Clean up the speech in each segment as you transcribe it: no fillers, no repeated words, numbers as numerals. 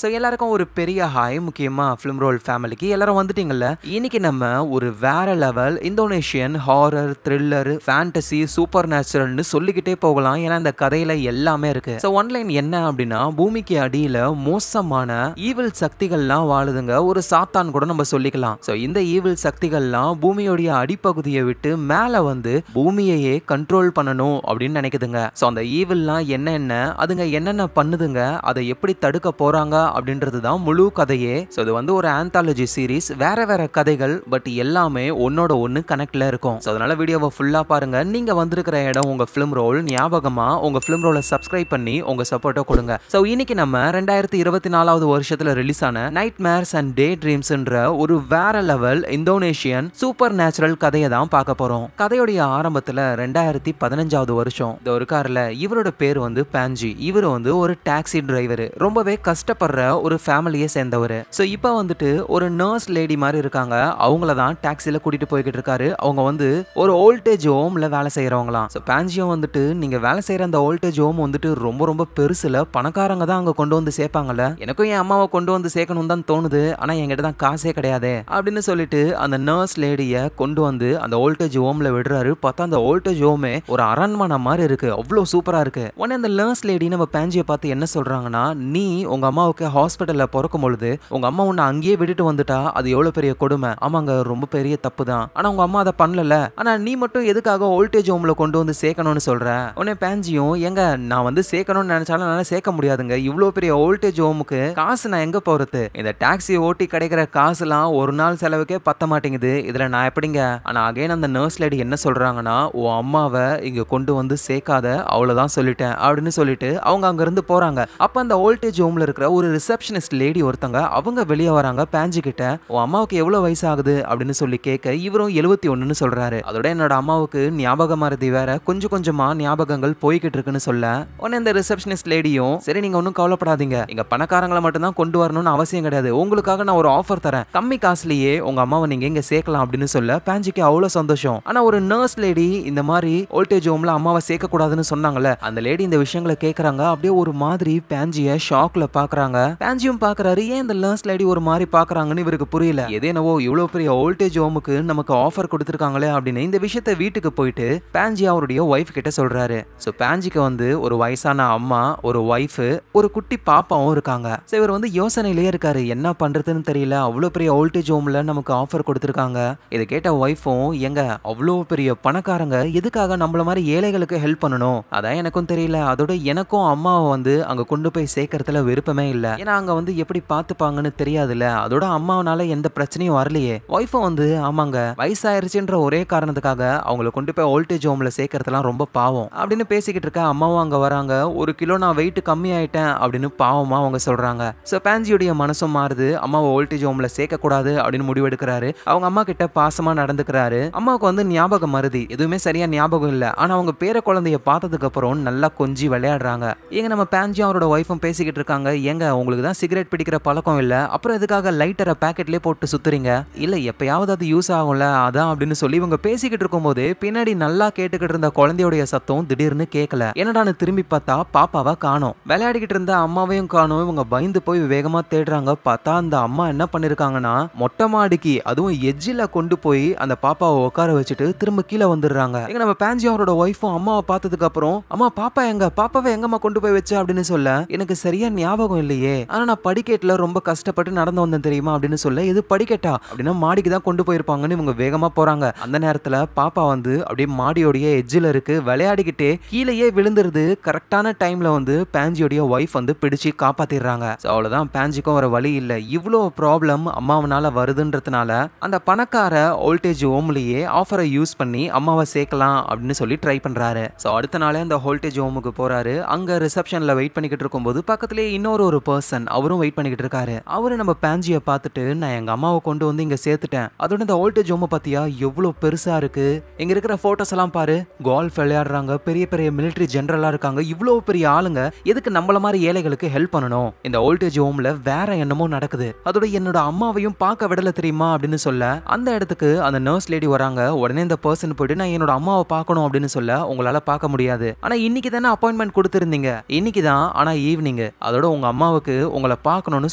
So எல்லாருக்கும் ஒரு பெரிய ஹாய். முக்கியமாக ஃபிலிம் ரோல் ஃபேமிலிக்கு எல்லாரும் வந்துட்டீங்கல்ல. இன்னைக்கு நம்ம ஒரு வேற level Indonesian horror, thriller, fantasy, super நேச்சுரல்னு சொல்லிக்கிட்டே போகலாம். ஏன்னா இந்த கதையில எல்லாமே இருக்கு. ஸோ ஒன்லைன் என்ன அப்படின்னா, பூமிக்கு அடியில் மோசமான ஈவில் சக்திகள்லாம் வாழுதுங்க. ஒரு சாத்தான் கூட நம்ம சொல்லிக்கலாம். ஸோ இந்த ஈவில் சக்திகள்லாம் பூமியோடைய அடிப்பகுதியை விட்டு மேலே வந்து பூமியையே கண்ட்ரோல் பண்ணணும் அப்படின்னு நினைக்குதுங்க. ஸோ அந்த ஈவில்லாம் என்னென்ன, அதுங்க என்னென்ன பண்ணுதுங்க, அதை எப்படி தடுக்க போறாங்க அப்படின்றது தான் முழு கதையே. ஸோ இது வந்து ஒரு ஆந்தாலஜி சீரீஸ். வேற வேற கதைகள், பட் எல்லாமே ஒன்னோட ஒன்று கனெக்ட்ல இருக்கும். ஸோ அதனால வீடியோவை ஃபுல்லா பாருங்க. நீங்க வந்திருக்கிற இடம் உங்க ஃபிலிம் ரோல். ஞாபகமா உங்க ஃபிலிம் ரோலை சப்ஸ்கிரைப் பண்ணி உங்க சப்போர்ட்டை கொடுங்க. ஸோ இன்னைக்கு நம்ம 2024வது வருஷத்துல ரிலீஸ் ஆன நைட் மேர்ஸ் அண்ட் டே ட்ரீம்ஸ்ன்ற ஒரு வேற லெவல் இந்தோனேஷியன் சூப்பர் நேச்சுரல் கதையை தான் பார்க்க போறோம். கதையுடைய ஆரம்பத்துல 2015வது வருஷம் இந்த ஒரு கார்ல இவரோட பேர் வந்து பாஞ்சி. இவர் வந்து ஒரு டாக்ஸி டிரைவர். ரொம்பவே கஷ்டப்படுற ஒரு ஃபேமிலியை சேர்ந்தவர். ஸோ இப்போ வந்துட்டு ஒரு நர்ஸ் லேடி மாதிரி இருக்காங்க. அவங்கள தான் டாக்ஸில கூட்டிட்டு போய்கிட்டு இருக்காரு. அவங்க வந்து ஒரு ஓல்டேஜ் ஹோம்ல வேலை செய்யறவங்களாம். ஸோ பாஞ்சியும் வந்துட்டு நீங்க வேலை செய்யற அந்த ஓல்டேஜ் ஹோம் வந்துட்டு ரொம்ப ரொம்ப பெருசுல, பணக்காரங்க தான் அங்க கொண்டு வந்து சேர்ப்பாங்கல்ல. எனக்கும் என் அம்மாவை கொண்டு வந்து சேர்க்கணும் தான் தோணுது, ஆனா என்கிட்ட தான் காசே கிடையாது அப்படின்னு சொல்லிட்டு அந்த நர்ஸ் லேடியை கொண்டு வந்து அந்த ஓல்டேஜ் ஹோம்ல விடுறாரு. பார்த்தா அந்த ஓல்டேஜ் ஹோமே ஒரு அரண்மனை மாதிரி இருக்கு. அவ்வளோ சூப்பரா இருக்கு. உடனே அந்த நர்ஸ் லேடி நம்ம பாஞ்சியை பார்த்து என்ன சொல்றாங்கன்னா, நீ உங்க அம்மாவுக்கு ஹாஸ்பிட்டல்ல பிறக்கும் பொழுது உங்க அம்மா உன்னை அங்கேயே விட்டுட்டு வந்துட்டா அது எவ்வளவு பெரிய கொடுமை. ஆமாங்க, ரொம்ப பெரிய தப்பு தான். ஆனா உங்க அம்மா அதை பண்ணல. ஆனா நீ மட்டும் எதுக்காக ஓல்டேஜ் ஹோம்ல கொண்டு வந்து சேர்க்கணும்னு சொல்ற? உடனே பாஞ்சியும், எங்க நான் வந்து சேர்க்கணும்னு நினைச்சாலும் என்னால சேர்க்க முடியாதுங்க. இவ்வளவு பெரிய ஓல்டேஜ் ஹோமுக்கு காசு நான் எங்க போறது? இந்த டாக்ஸி ஓட்டி கிடைக்கிற காசுலாம் ஒரு நாள் செலவுக்கே பத்த மாட்டேங்குது. இதுல நான் எப்படிங்க? ஆனா அகைன் அந்த நர்ஸ் லேடி என்ன சொல்றாங்கன்னா, உன் அம்மாவை இங்க கொண்டு வந்து சேர்க்காத, அவ்வளவுதான் சொல்லிட்டேன் அப்படின்னு சொல்லிட்டு அவங்க அங்க இருந்து போறாங்க. அப்ப அந்த ஓல்டேஜ் ஹோம்ல இருக்கிற ஒரு ரிசப்ஷனிஸ்ட் லேடி ஒருத்தங்க அவங்க வெளியே வராங்க. பாஞ்சி கிட்ட உன் அம்மாவுக்கு எவ்வளவு வயசு ஆகுது அப்படின்னு சொல்லி கேட்க இவரும் 71ன்னு சொல்றாரு. அதோட என்னோட அம்மாவுக்கு ஞாபக மறதி வேற, கொஞ்சம் கொஞ்சமா ஞாபகங்கள் போய்கிட்டு இருக்குன்னு சொல்ல உடனே இந்த ரிசப்ஷனிஸ்ட் லேடியும், சரி நீங்க ஒன்றும் கவலைப்படாதீங்க, இங்க பணக்காரங்களை மட்டும் தான் கொண்டு வரணும்னு அவசியம் கிடையாது, உங்களுக்காக நான் ஒரு ஆஃபர் தரேன், கம்மி காசுலயே உங்க அம்மாவை நீங்க இங்க சேர்க்கலாம் அப்படின்னு சொல்ல பாஞ்சிக்கு அவ்வளவு சந்தோஷம். ஆனா ஒரு நர்ஸ் லேடி இந்த மாதிரி ஓல்டேஜ் ஹோம்ல அம்மாவை சேர்க்க கூடாதுன்னு சொன்னாங்கல்ல, அந்த லேடி இந்த விஷயங்களை கேட்கறாங்க. அப்படியே ஒரு மாதிரி பாஞ்சிய ஷாக்ல பாக்குறாங்க. பாஞ்சியும் பாக்குறாரு, ஏன் இந்த நர்ஸ் லேடி ஒரு மாதிரி பாக்குறாங்கன்னு இவருக்கு புரியல. எதேனவோ இவ்வளவு பெரிய ஓல்டேஜ் ஹோமுக்கு நமக்கு ஆஃபர் கொடுத்திருக்காங்களே அப்படின்னு இந்த விஷயத்தை வீட்டுக்கு போயிட்டு பாஞ்சி அவருடைய ஒய்ஃப் கிட்ட சொல்றாரு. சோ பாஞ்சிக்கு வந்து ஒரு வயசான அம்மா, ஒரு ஒய்ஃப், ஒரு குட்டி பாப்பாவும் இருக்காங்க. சோ இவர் வந்து யோசனையிலேயே இருக்காரு, என்ன பண்றதுன்னு தெரியல. அவ்வளவு பெரிய ஓல்டேஜ் ஹோம்ல நமக்கு ஆஃபர் கொடுத்திருக்காங்க. இதை கேட்ட ஒய்ஃபும், எங்க அவ்வளவு பெரிய பணக்காரங்க எதுக்காக நம்மள மாதிரி ஏழைகளுக்கு ஹெல்ப் பண்ணணும்? அதான் எனக்கும் தெரியல. அதோட எனக்கும் அம்மாவை வந்து அங்க கொண்டு போய் சேர்க்கறதுல விருப்பமே இல்ல. ஏன்னா அங்க வந்து எப்படி பாத்துப்பாங்கன்னு தெரியாதுல்ல. அதோட அம்மாவனால எந்த பிரச்சனையும் வரலையே. ஒய்ஃபும் வந்து, ஆமாங்க வயசாயிருச்சுன்ற ஒரே காரணத்துக்காக அவங்களை கொண்டு போய் ஓல்டேஜ் ஹோம்ல சேர்க்கறதுலாம் ரொம்ப பாவம் அப்படின்னு பேசிக்கிட்டு இருக்க அம்மாவும் அங்க வராங்க. 1 கிலோ நான் வெயிட் கம்மி ஆயிட்டேன் அப்படின்னு பாவமா அவங்க சொல்றாங்க. சோ பாஞ்சியுடைய மனசும் மாறுது. அம்மாவை ஓல்டேஜ் ஹோம்ல சேர்க்க கூடாது அப்படின்னு முடிவெடுக்கிறாரு. அவங்க அம்மா கிட்ட பாசமா நடந்துக்கிறாரு. அம்மாவுக்கு வந்து ஞாபகம் மருதி, எதுவுமே சரியா ஞாபகம் இல்ல. ஆனா அவங்க பேர குழந்தைய பார்த்ததுக்கு அப்புறம் நல்லா கொஞ்சி விளையாடுறாங்க. எங்க நம்ம பாஞ்சி அவரோட ஒய்ஃபும் பேசிக்கிட்டு இருக்காங்க, எங்க உங்களுக்கு தான் சிகரெட் பிடிக்கிற பழக்கம் இல்ல, அப்புறம் எதுக்காக லைட்டரை பாக்கெட்லயே போட்டு சுத்துறீங்க? இல்ல எப்பயாவது அது யூஸ் ஆகும்ல அதான் அப்படின்னு சொல்லி இவங்க பேசிக்கிட்டு இருக்கும் போது பின்னாடி நல்லா கேட்டுக்கிட்டு இருந்த குழந்தையோடைய சத்தம் திடீர்னு கேட்கல. என்னடான்னு திரும்பி பார்த்தா பாப்பாவை காணோம். விளையாடிக்கிட்டு இருந்த அம்மாவையும் காணோம். இவங்க பயந்து போய் வேகமா தேடுறாங்க. பார்த்தா அந்த அம்மா என்ன பண்ணிருக்காங்கன்னா, மொட்டை மாடிக்கு அதுவும் எஜ்ஜில கொண்டு போய் அந்த பாப்பாவை உட்கார வச்சுட்டு திரும்ப கீழே வந்துடுறாங்க. எங்க நம்ம பாஞ்சி அவரோட ஒய்ஃபும் அம்மாவை பார்த்ததுக்கு அப்புறம், அம்மா பாப்பா எங்க, பாப்பாவை எங்கம்மா கொண்டு போய் வச்சு அப்படின்னு சொல்ல, எனக்கு சரியா ஞாபகம் இல்லையே, ஆனா நான் படிக்கேட்ல ரொம்ப கஷ்டப்பட்டு நடந்து வந்தேன் தெரியுமா அப்படின்னு சொல்ல, இது படிக்கட்டா அப்படின்னா மாடிக்கு தான் கொண்டு போயிருப்பாங்கன்னு இவங்க வேகமா போறாங்க. அந்த நேரத்துல பாப்பா வந்து அப்படியே மாடியோடைய எட்ஜில் இருக்கு, விளையாடிக்கிட்டே கீழேயே விழுந்துருது. கரெக்டான டைம்ல வந்து பாஞ்சியோடைய ஒய்ஃப் வந்து பிடிச்சு காப்பாத்திடுறாங்க. அவ்வளவுதான், பாஞ்சிக்கும் வர வழி இல்லை. இவ்வளோ ப்ராப்ளம் அம்மாவனால வருதுன்றதுனால அந்த பணக்கார ஓல்டேஜ் ஹோம்லயே ஆஃபரை யூஸ் பண்ணி அம்மாவை சேர்க்கலாம் அப்படின்னு சொல்லி ட்ரை பண்றாரு. ஸோ அடுத்த நாளே அந்த ஓல்டேஜ் ஹோமுக்கு போறாரு. அங்க ரிசப்ஷன்ல வெயிட் பண்ணிக்கிட்டு இருக்கும்போது பக்கத்துலேயே இன்னொரு பர்சன் அவரும் வெயிட் பண்ணிக்கிட்டு இருக்காரு. அவரு நம்ம பாஞ்சியை பார்த்துட்டு, நான் எங்க அம்மாவை கொண்டு வந்து இங்க சேர்த்துட்டேன், அதோட இந்த ஓல்டேஜ் ஹோமை பாத்தியா எவ்வளவு பெருசா இருக்கு, இங்க இருக்கிற போட்டோஸ் எல்லாம் பாரு, கோல்ஃப் விளையாடுறாங்க, பெரிய பெரிய மிலிட்டரி ஜெனரலா இருக்காங்க, இவ்வளவு பெரிய ஆளுங்க எதுக்கு நம்மள மாதிரி ஏழைகளுக்கு ஹெல்ப் பண்ணணும்? இந்த ஓல்டேஜ் ஹோம்ல வேற என்னமோ நடக்குது, அதோட என்னோட அம்மாவையும் பார்க்க விடல தெரியுமா அப்படின்னு சொல்ல, அந்த இடத்துக்கு அந்த நர்ஸ் லேடி வராங்க. உடனே இந்த பர்சன் போயிட்டு, நான் என்னோட அம்மாவை பார்க்கணும் அப்படின்னு சொல்ல, உங்களால பார்க்க முடியாது, ஆனா இன்னைக்கு தானே அப்பாயின்மெண்ட் கொடுத்திருந்தீங்க. இன்னைக்கு தான், ஆனா ஈவினிங், அதோட உங்க அம்மாவுக்கு எனக்கு உங்களை பார்க்கணும்னு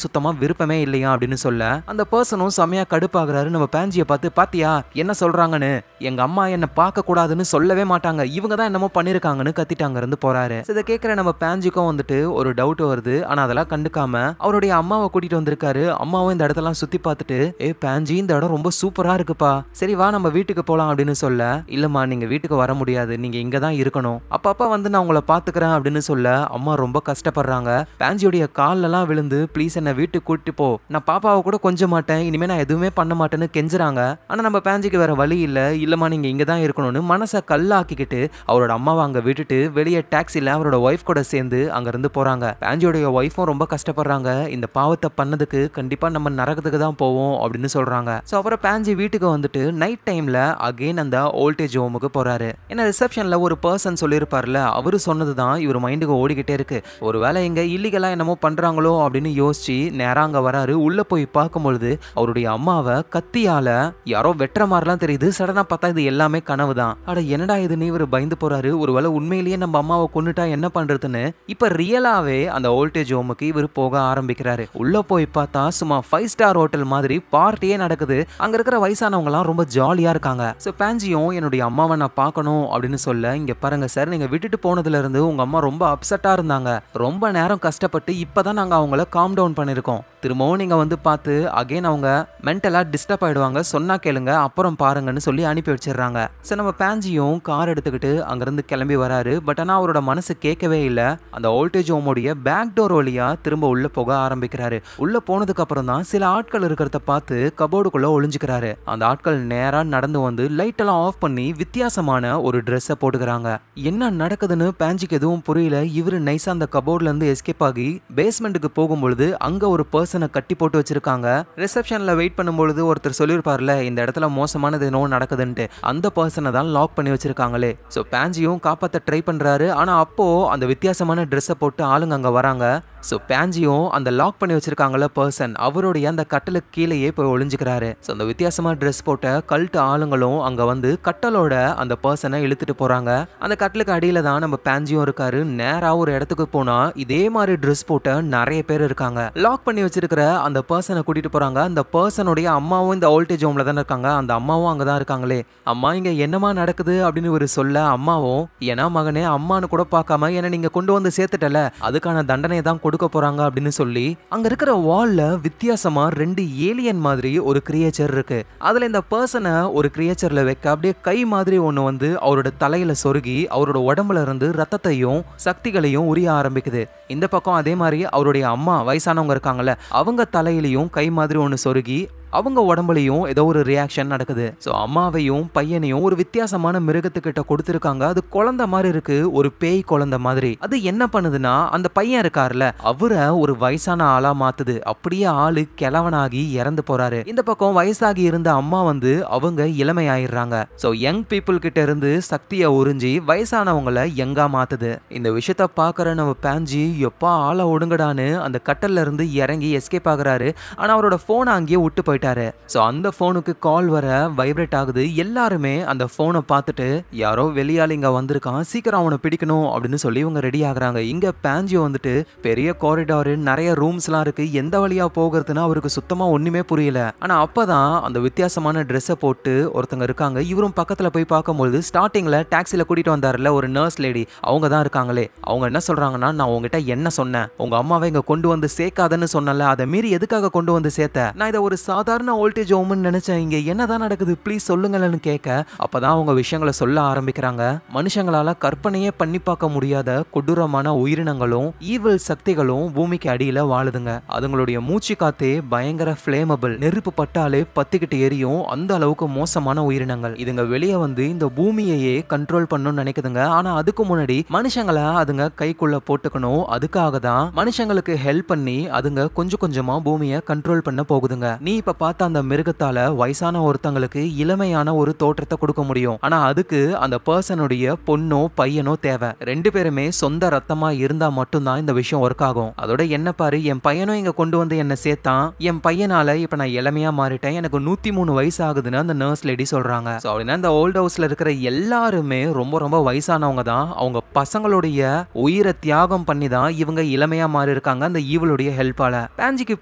சுத்தமா விருப்பமே இல்லையா அப்படின்னு சொல்ல அந்த பர்சனும் செமையா கடுப்பாகிறாரு. நம்ம பேஞ்சியை பார்த்து, பாத்தியா என்ன சொல்றாங்கன்னு, எங்க அம்மா என்ன பார்க்க கூடாதுன்னு சொல்லவே மாட்டாங்க, இவங்க தான் என்னமோ பண்ணிருக்காங்கன்னு கத்திட்டு அங்க இருந்து போறாரு. இதை கேட்கிற நம்ம பேஞ்சிக்கும் வந்துட்டு ஒரு டவுட் வருது. ஆனா அதெல்லாம் கண்டுக்காம அவருடைய அம்மாவை கூட்டிட்டு வந்திருக்காரு. அம்மாவும் இந்த இடத்தெல்லாம் சுத்தி பார்த்துட்டு, பேஞ்சி இந்த இடம் ரொம்ப சூப்பரா இருக்குப்பா, சரி வா நம்ம வீட்டுக்கு போலாம் அப்படின்னு சொல்ல, இல்லம்மா நீங்க வீட்டுக்கு வர முடியாது, நீங்க இங்க தான் இருக்கணும், அப்பா வந்து நான் உங்களை பாத்துக்கிறேன் அப்படின்னு சொல்ல அம்மா ரொம்ப கஷ்டப்படுறாங்க. பேஞ்சியோடைய கால்லெல்லாம் விழுந்து, ப்ளீஸ் என்ன வீட்டுக்கு கூட்டிட்டு போ, நான் பாப்பாவை கூட கொஞ்ச மாட்டேன், இனிமே நான் எதுவுமே பண்ண மாட்டேன்னு கெஞ்சுறாங்க. ஆனா நம்ம பேஞ்சிக்கு வேற வழி இல்ல, இல்லம்மா நீங்க இங்க தான் இருக்கணும்னு மனசை கல்லாக்கிக்கிட்டு அவரோட அம்மாவை அங்க விட்டுட்டு வெளியே டாக்ஸில அவரோட ஒய்ஃப் கூட சேர்ந்து அங்க இருந்து போறாங்க. பேஞ்சியோடைய ஒய்ஃபும் ரொம்ப கஷ்டப்படுறாங்க, இந்த பாவத்தை பண்ணதுக்கு கண்டிப்பா நம்ம நரகத்துக்கு தான் போவோம் அப்படின்னு சொல்றாங்க. சோ அப்புறம் பேஞ்சி வீட்டுக்கு வந்துட்டு நைட் டைம்ல அகைன் அந்த ஓல்டேஜ் ஹோமுக்கு போறாரு. ஏன்னா ரிசப்ஷன்ல ஒரு பர்சன் சொல்லியிருப்பார்ல, அவரு சொன்னதுதான் இவர் மைண்டுக்கு ஓடிக்கிட்டே இருக்கு. ஒருவேளை இங்க இல்லீகலா என்னமோ பண்றாங்களோ அப்படின்னு யோசிச்சு நேரா அங்க வராரு. உள்ள போய் பார்க்கும்பொழுது அவருடைய அம்மாவை கத்தியால யாரோ வெட்டுற மாதிரிலாம் தெரியுது. சடனா பார்த்தா இது எல்லாமே கனவு தான். அட என்னடா இதுன்னு இவர் பயந்து போறாரு. ஒருவேளை உண்மையிலேயே நம்ம அம்மாவை கொன்னுட்டா என்ன பண்றதுன்னு இப்ப ரியலாவே அந்த ஓல்டேஜ் ஹோமுக்கு இவர் போக ஆரம்பிக்கிறாரு. உள்ள போய் பார்த்தா சும்மா 5 ஸ்டார் ஹோட்டல் மாதிரி பார்ட்டியே நடக்குது. அங்க இருக்கிற வயசானவங்க எல்லாம் ரொம்ப ஜாலியா இருக்காங்க. சோ பேஞ்சியும் என்னுடைய அம்மாவை நான் பார்க்கணும் அப்படின்னு சொல்ல, இங்க பாருங்க சார், நீங்க விட்டுட்டு போனதுல இருந்து உங்க அம்மா ரொம்ப அப்செட்டா இருந்தாங்க, ரொம்ப நேரம் கஷ்டப்பட்டு இப்பதான் நாங்க அவங்கள காம் டவுன் பண்ணிருக்கோம், திரும்பவும் நீங்க வந்து பார்த்து அகைன் அவங்க மென்டலா டிஸ்டர்ப் ஆயிடுவாங்க, சொன்னா கேளுங்க அப்புறம் பாருங்கன்னு சொல்லி அனுப்பி வச்சிடுறாங்க. சோ நம்ம பேஞ்சியும் கார் எடுத்துக்கிட்டு அங்கிருந்து கிளம்பி வராரு. பட் ஆனா அவரோட மனசு கேட்கவே இல்ல. அந்த ஓல்டேஜ் ஹோமோடைய பேக் டோர் வழியா திரும்ப உள்ள போக ஆரம்பிக்கிறாரு. உள்ள போனதுக்கு அப்புறம் தான் சில ஆட்கள் இருக்கிறத பார்த்து கபோர்டுக்குள்ள ஒளிஞ்சுக்கிறாரு. அந்த ஆட்கள் நேரா நடந்து வந்து லைட் எல்லாம் ஆஃப் பண்ணி வித்தியாசமான ஒரு ட்ரெஸ்ஸை போட்டுக்கிறாங்க. என்ன நடக்குதுன்னு பேஞ்சிக்கு எதுவும் புரியல. இவரு நைஸா அந்த கபோர்ட்ல இருந்து எஸ்கேப் ஆகி பேஸ்மெண்ட்டுக்கு போகும்பொழுது அங்க ஒரு பர்சனை கட்டி போட்டு வச்சிருக்காங்க. ரிசப்ஷன்ல வெயிட் பண்ணும்பொழுது ஒருத்தர் சொல்லியிருப்பார்ல, இந்த இடத்துல மோசமானது என்னவோ நடக்குதுன்ட்டு, அந்த பர்சனை தான் லாக் பண்ணி வச்சிருக்காங்களே. சோ பேஞ்சியும் காப்பாத்த ட்ரை பண்றாரு. ஆனா அப்போ அந்த வித்தியாசமான ட்ரெஸ்ஸை போட்டு ஆளுங்க அங்க வராங்க. சோ பேஞ்சியும் அந்த லாக் பண்ணி வச்சிருக்காங்கல்ல பர்சன், அவருடைய அந்த கட்டலுக்கு கீழேயே போய் ஒளிஞ்சுக்கிறாரு. சோ அந்த வித்தியாசமா ட்ரெஸ் போட்ட கல்ட் ஆளுங்களும் அங்க வந்து கட்டலோட அந்த பர்சனை இழுத்துட்டு போறாங்க. அந்த கட்டலுக்கு அடியில தான் நம்ம பேஞ்சியும் இருக்காரு. நேரா ஒரு இடத்துக்கு போனா இதே மாதிரி ட்ரெஸ் போட்ட நிறைய பேர் இருக்காங்க. லாக் பண்ணி வச்சிருக்கிற அந்த பர்சனை கூட்டிட்டு போறாங்க. அந்த பர்சனுடைய அம்மாவும் இந்த ஓல்டேஜ் ஹோம்ல தான் இருக்காங்க. அந்த அம்மாவும் அங்கதான் இருக்காங்களே. அம்மா இங்க என்னமா நடக்குது அப்படின்னு ஒரு சொல்ல, அம்மாவும் ஏன்னா மகனே அம்மானு கூட பார்க்காம என்ன நீங்க கொண்டு வந்து சேர்த்துட்டல, அதுக்கான தண்டனை தான் கொடுக்க போறாங்க அப்படின்னு சொல்லி அங்க இருக்கிற வால்ல வித்தியாசமா 2 ஏலியன் மாதிரி ஒரு கிரியேச்சர் இருக்கு. அதுல இந்த பர்சனை ஒரு கிரியேச்சர்ல வைக்க அப்படியே கை மாதிரி ஒண்ணு வந்து அவரோட தலையில சொருகி அவரோட உடம்புல இருந்து ரத்தத்தையும் சக்திகளையும் உரிய ஆரம்பிக்குது. இந்த பக்கம் அதே மாதிரி அவருடைய அம்மா வயசானவங்க இருக்காங்கல்ல, அவங்க தலையிலையும் கை மாதிரி ஒண்ணு சொருகி அவங்க உடம்புலையும் ஏதோ ஒரு ரியாக்ஷன் நடக்குது. சோ அம்மாவையும் பையனையும் ஒரு வித்தியாசமான மிருகத்துக்கிட்ட கொடுத்துருக்காங்க. அது குழந்தை மாதிரி இருக்கு, ஒரு பேய் குழந்தை மாதிரி. அது என்ன பண்ணுதுன்னா, அந்த பையன் இருக்காருல அவரை ஒரு வயசான ஆளா மாத்துது. அப்படியே ஆளு கிழவனாகி இறந்து போறாரு. இந்த பக்கம் வயசாகி இருந்த அம்மா வந்து அவங்க இளமை ஆயிடுறாங்க. சோ யங் பீப்புள் கிட்ட இருந்து சக்தியை உறிஞ்சி வயசானவங்களை யங்கா மாத்துது. இந்த விஷயத்த பாக்குற நம்ம பேஞ்சி எப்பா ஆளை ஒடுங்கடான்னு அந்த கட்டல்ல இருந்து இறங்கி எஸ்கேப் ஆகுறாரு. ஆனா அவரோட போனை அங்கேயே விட்டு போயிட்டாரு. சோ அந்த போனுக்கு கால் வர வைப்ரேட் ஆகுது. எல்லாருமே அந்த போனை பார்த்துட்டு யாரோ வெளியால இங்க வந்திருக்கான், சீக்கிரம் அவனை பிடிக்கணும் அப்படின்னு சொல்லி இவங்க ரெடி ஆகுறாங்க. இங்க பேஞ்சி வந்துட்டு பெரிய காரிடார், நிறைய ரூம்ஸ் எல்லாம் இருக்கு, எந்த வழியா போகிறதுன்னு அவருக்கு சுத்தமா ஒண்ணுமே புரியல. ஆனா அப்பதான் அந்த வித்தியாசமான ட்ரெஸ்ஸை போட்டு ஒருத்தங்க இருக்காங்க. இவரும் பக்கத்துல போய் பார்க்கும்போது ஸ்டார்டிங்ல டாக்ஸில கூட்டிட்டு வந்தாருல ஒரு நர்ஸ் லேடி, அவங்க தான் இருக்காங்களே. அவங்க என்ன சொல்றாங்கன்னா, நான் உங்ககிட்ட என்ன சொன்னேன், உங்க அம்மாவை இங்க கொண்டு வந்து சேர்க்காதன்னு சொன்னல, அதை மீறி எதுக்காக கொண்டு வந்து சேர்த்த, நான் இதை ஒரு சாதாரண ஓல்டேஜ் ஹோம்னு நினைச்சேன், இங்க என்னதான் நடக்குது ப்ளீஸ் சொல்லுங்கன்னு கேட்க, அப்பதான் அவங்க விஷயங்களை சொல்ல ஆரம்பிக்கிறாங்க. மனுஷங்களால கற்பனையே பண்ணி பார்க்க முடியாத கொடூரமான உயிரினங்களும் ஈவில் சக்திகளும் பூமிக்கு அடியில வாழுதுங்க. அதுங்களுடைய மூச்சு காத்தே பயங்கர ஃபிளேமபிள், நெருப்பு பட்டாலே பத்திக்கிட்டு எரியும், அந்த அளவுக்கு மோசமான உயிரினங்கள். இதுங்க வெளியே வந்து இந்த பூமியையே கண்ட்ரோல் பண்ணணும்னு நினைக்குதுங்க. ஆனா அதுக்கு முன்னாடி மனுஷங்களை அதுங்க கைக்குள்ள போட்டுக்கணும். அதுக்காக தான் மனுஷங்களுக்கு ஹெல்ப் பண்ணி அதுங்க கொஞ்சம் கொஞ்சமா பூமியை கண்ட்ரோல் பண்ண போகுதுங்க. நீ இப்ப பார்த்த அந்த மிருகத்தால வயசான ஒருத்தங்களுக்கு இளமையான ஒரு தோற்றத்தை கொடுக்க முடியும். ஆனா அதுக்கு அந்த பர்சனுடைய பொண்ணோ பையனோ தேவை. ரெண்டு பேருமே சொந்த ரத்தமா இருந்தா மட்டும்தான் இந்த விஷயம் ஒர்க் ஆகும். அதோட என்ன பாரு, என் பையனும் இங்க கொண்டு வந்து என்ன சேர்த்தான், என் பையனால இப்ப நான் இளமையா மாறிட்டேன், எனக்கு 103 வயசு ஆகுதுன்னு அந்த நர்ஸ் லேடி சொல்றாங்க. சோ அப்படின்னா இந்த ஓல்ட் ஹவுஸ்ல இருக்கிற எல்லாருமே ரொம்ப ரொம்ப வயசானவங்க தான். அவங்க பசங்களுடைய உயிரை தியாகம் பண்ணி தான் இவங்க இளமையா மாறி இருக்காங்க அந்த ஈவலுடைய ஹெல்ப்பால. பாஞ்சிக்கு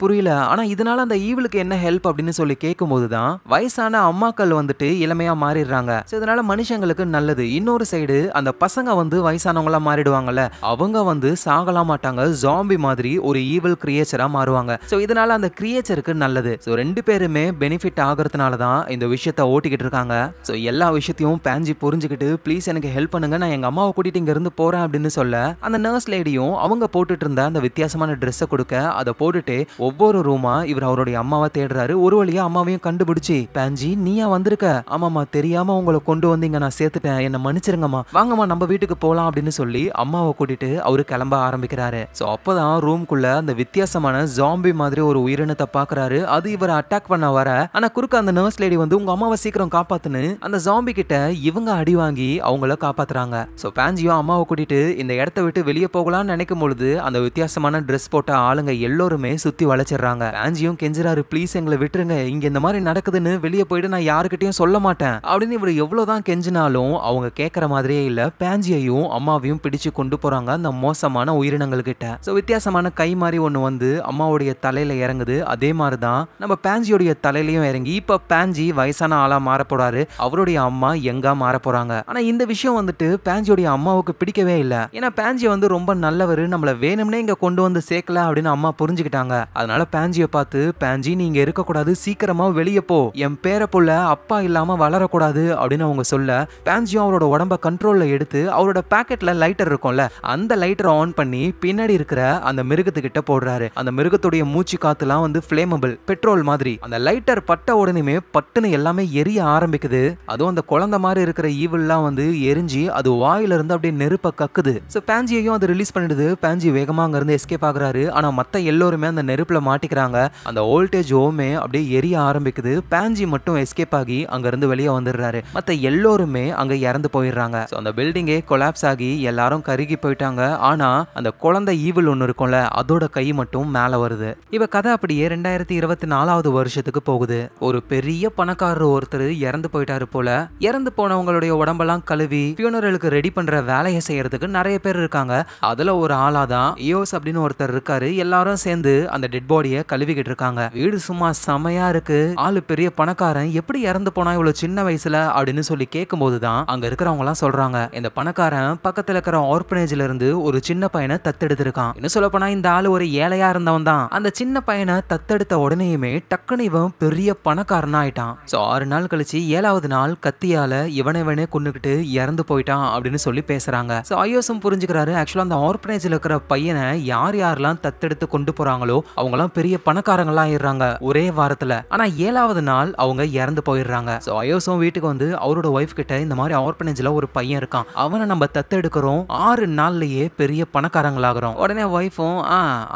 புரியல. ஆனா இதனால அந்த ஈவலுக்கு என்ன ஹெல்ப் அப்படின்னு சொல்லி கேட்கும் போதுதான் வயசான அம்மாக்கள் வந்துட்டு இளமையா மாறிடுறாங்க. இதனால மனுஷங்களுக்கு நல்லது. இன்னொரு சைடு அந்த பசங்க வந்து வயசானவங்களா மாறிடுவாங்கல்ல, அவங்க வந்து சாகலாம் மாட்டாங்க, ஜாம்பி மாதிரி ஒரு ஈவில் கிரியேச்சரா மாறுவாங்க. சோ இதனால அந்த கிரியேச்சருக்கு நல்லது. சோ ரெண்டு பேருமே பெனிஃபிட் ஆகிறதுனால தான் இந்த விஷயத்தை ஓட்டிக்கிட்டு இருக்காங்க. சோ எல்லா விஷயத்தையும் பாஞ்சி புரிஞ்சுக்கிட்டு ப்ளீஸ் எனக்கு ஹெல்ப் பண்ணுங்க, நான் எங்க அம்மாவை கூட்டிட்டு இங்க இருந்து போறேன் அப்படின்னு சொல்ல அந்த நர்ஸ் லேடியும் அவங்க போட்டுட்டு இருந்த அந்த வித்தியாசமான ட்ரெஸ்ஸை கொடுக்க அதை போட்டுட்டு ஒவ்வொரு ரூமா இவர் அவருடைய அம்மாவை தேடுறாரு. ஒரு வழியா அம்மாவையும் கண்டுபிடிச்சு, பாஞ்சி நீயா வந்திருக்க, ஆமாமா தெரியாம உங்களை கொண்டு வந்து இங்க நான் சேர்த்துட்டேன், என்ன மன்னிச்சிருங்கம்மா, வாங்கம்மா நம்ம வீட்டுக்கு போலாம் அப்படின்னு சொல்லி அம்மாவை கூட்டிட்டு அவரு கிளம்ப ஆரம்பிக்கிறாரு. சோ அப்பதான் ரூம்குள்ள அந்த வித்தியாசமான ஜாம்பி மாதிரி ஒரு உயிரினத்தை பாக்குறாரு. அது இவரை அட்டாக் பண்ண வர, ஆனா குறுக்க அந்த நர்ஸ் லேடி வந்து உங்க அம்மாவை சீக்கிரம் காப்பாத்துன்னு அந்த ஜாம்பி கிட்ட இவங்க அடி வாங்கி அவங்கள காப்பாத்துறாங்க. சோ பாஞ்சியும் அம்மாவை கூட்டிட்டு இந்த இடத்த விட்டு வெளியே போகலாம்னு நினைக்கும் பொழுது அந்த வித்தியாசமான ட்ரெஸ் போட்ட ஆளுங்க எல்லாருமே சுத்தி வளைச்சிடுறாங்க. பாஞ்சியும் கெஞ்சுறாரு, ப்ளீஸ் எங்களை விட்டுருங்க, இங்க இந்த மாதிரி நடக்குதுன்னு வெளியே போயிட்டு நான் யாருக்கிட்டையும் சொல்ல மாட்டேன் அப்படின்னு. இவர் எவ்வளவுதான் கெஞ்சினாலும் அவங்க கேட்கற மாதிரியே இல்ல. பாஞ்சியையும் அம்மாவையும் பிடிச்சு கொண்டு போறாங்க அந்த மோசமான உயிரினங்கள் கிட்ட. சோ வித்தியாசமான கை மாதிரி ஒண்ணு வந்து அம்மாவுடைய தலையில இறங்குது. அதே மாதிரிதான் நம்ம பாஞ்சியோடைய தலையிலயும் இறங்கி இப்ப பாஞ்சி வயசான ஆளா மாற போறாரு, அவருடைய அம்மா எங்கா மாற போறாங்க. ஆனா இந்த விஷயம் வந்துட்டு பாஞ்சியோடைய அம்மாவுக்கு பிடிக்கவே இல்ல. ஏன்னா பாஞ்சி வந்து ரொம்ப நல்லவர், நம்மள வேணும்னே இங்க கொண்டு வந்து சேர்க்கல அப்படின்னு அம்மா புரிஞ்சுக்கிட்டாங்க. அதனால பாஞ்சியை பார்த்து, பாஞ்சி நீங்க இருக்கக்கூடாது, சீக்கிரமா வெளியே போ, என் பேர புள்ள அப்பா இல்லாம வளரக்கூடாது அப்படின்னு அவங்க சொல்ல, பாஞ்சியும் அவரோட உடம்ப கண்ட்ரோல்ல எடுத்து அவரோட பாக்கெட்ல லைட்டர் இருக்கும்ல அந்த லைட்டரை ஆன் பண்ணி பின்னாடி இருக்கிற அந்த மிருகத்துக்கிட்ட போடுறாரு. அந்த மிருகத்துடைய மூச்சு காத்துலாம் வந்து ஃபிளேமபிள் பெட்ரோல் மாதிரி. அந்த லைட்டர் பட்ட உடனே பட்டுன்னு எல்லாமே எரிய ஆரம்பிக்குது. அதுவும் அந்த குழந்தை மாதிரி இருக்கிற ஈவில்லாம் வந்து எரிஞ்சு அது வாயில இருந்து அப்படியே நெருப்ப கக்குது. சோ பாஞ்சியையும் அது ரிலீஸ் பண்ணிடுது. பாஞ்சி வேகமா அங்க இருந்து எஸ்கேப் ஆகுறாரு. ஆனா மத்த எல்லாருமே அந்த நெருப்புல மாட்டிக்கிறாங்க. அந்த வோல்டேஜ் ஓமே அப்படியே எரிய ஆரம்பிக்குது. பாஞ்சி மட்டும் எஸ்கேப் ஆகி அங்க இருந்து வெளியே வந்துடுறாரு. மத்த எல்லாருமே அங்க இறந்து போயிடுறாங்க. சோ அந்த பில்டிங்கே கொலாப்ஸ் ஆகி எல்லாரும் கருகி போயிட்டாங்க. ஆனா அந்த குழந்தை ஈவில் ஒன்னு இருக்கும்ல அதோட கை மட்டும் மேல வருது. இவ கதை அப்படியே 2024 வருஷத்துக்கு போகுது. ஒரு பெரிய பணக்காரர் ஒருத்தர் இறந்து போயிட்டாரு போல. இறந்து போனவங்களுடைய உடம்பெல்லாம் கழுவி ஃபியூனரலுக்கு ரெடி பண்ற வேலையை செய்யறதுக்கு நிறைய பேர் இருக்காங்க. அதுல ஒரு ஆளாதான் இயோஸ் அப்படின்னு ஒருத்தர் இருக்காரு. எல்லாரும் சேர்ந்து அந்த டெட் பாடியை கழுவிக்கிட்டு இருக்காங்க. வீடு சும்மா செமையா இருக்கு. ஆளு பெரிய பணக்காரன், எப்படி இறந்து போனா இவ்வளவு சின்ன வயசுல அப்படின்னு சொல்லி கேட்கும் போதுதான் அங்க இருக்கிறவங்க எல்லாம் சொல்றாங்க, இந்த பணக்காரன் பக்கத்துல இருக்கிற ஆர்பனேஜ்ல இருந்து ஒரு சின்ன பையனை தத்தெடுத்திருக்கான். இன்னும் சொல்ல போனா இந்த ஆளு ஒரு ஏழையா இருந்தவன் தான். அந்த சின்ன பையனை தத்தெடுத்த உடனேயுமே டக்குன்னு இவன் பெரிய பணக்காரனா ஆயிட்டான். சோ 6 நாள் கழிச்சு 7வது நாள் கத்தியால இவனே கொன்னுக்கிட்டு இறந்து போயிட்டான் அப்படின்னு சொல்லி பேசுறாங்க. சோ ஐயோஸும் புரிஞ்சுக்கிறாரு, ஆக்சுவலா அந்த ஆர்பனேஜ்ல இருக்கிற பையனை யாரெல்லாம் தத்தெடுத்து கொண்டு போறாங்களோ அவங்க எல்லாம் பெரிய பணக்காரங்களா ஆயிடுறாங்க ஒரே வாரத்துல. ஆனா 7வது நாள் அவங்க இறந்து போயிடுறாங்க. சோ ஐயோஸும் வீட்டுக்கு வந்து அவரோட ஒய்ஃப் கிட்ட இந்த மாதிரி ஆர்பனேஜ்ல ஒரு பையன் இருக்கான், அவனை நம்ம தத்தெடுக்கிறோம், 6 நாள்லயே பெரிய பணக்காரங்களாகிறோம். உடனே ஒய்ஃபும்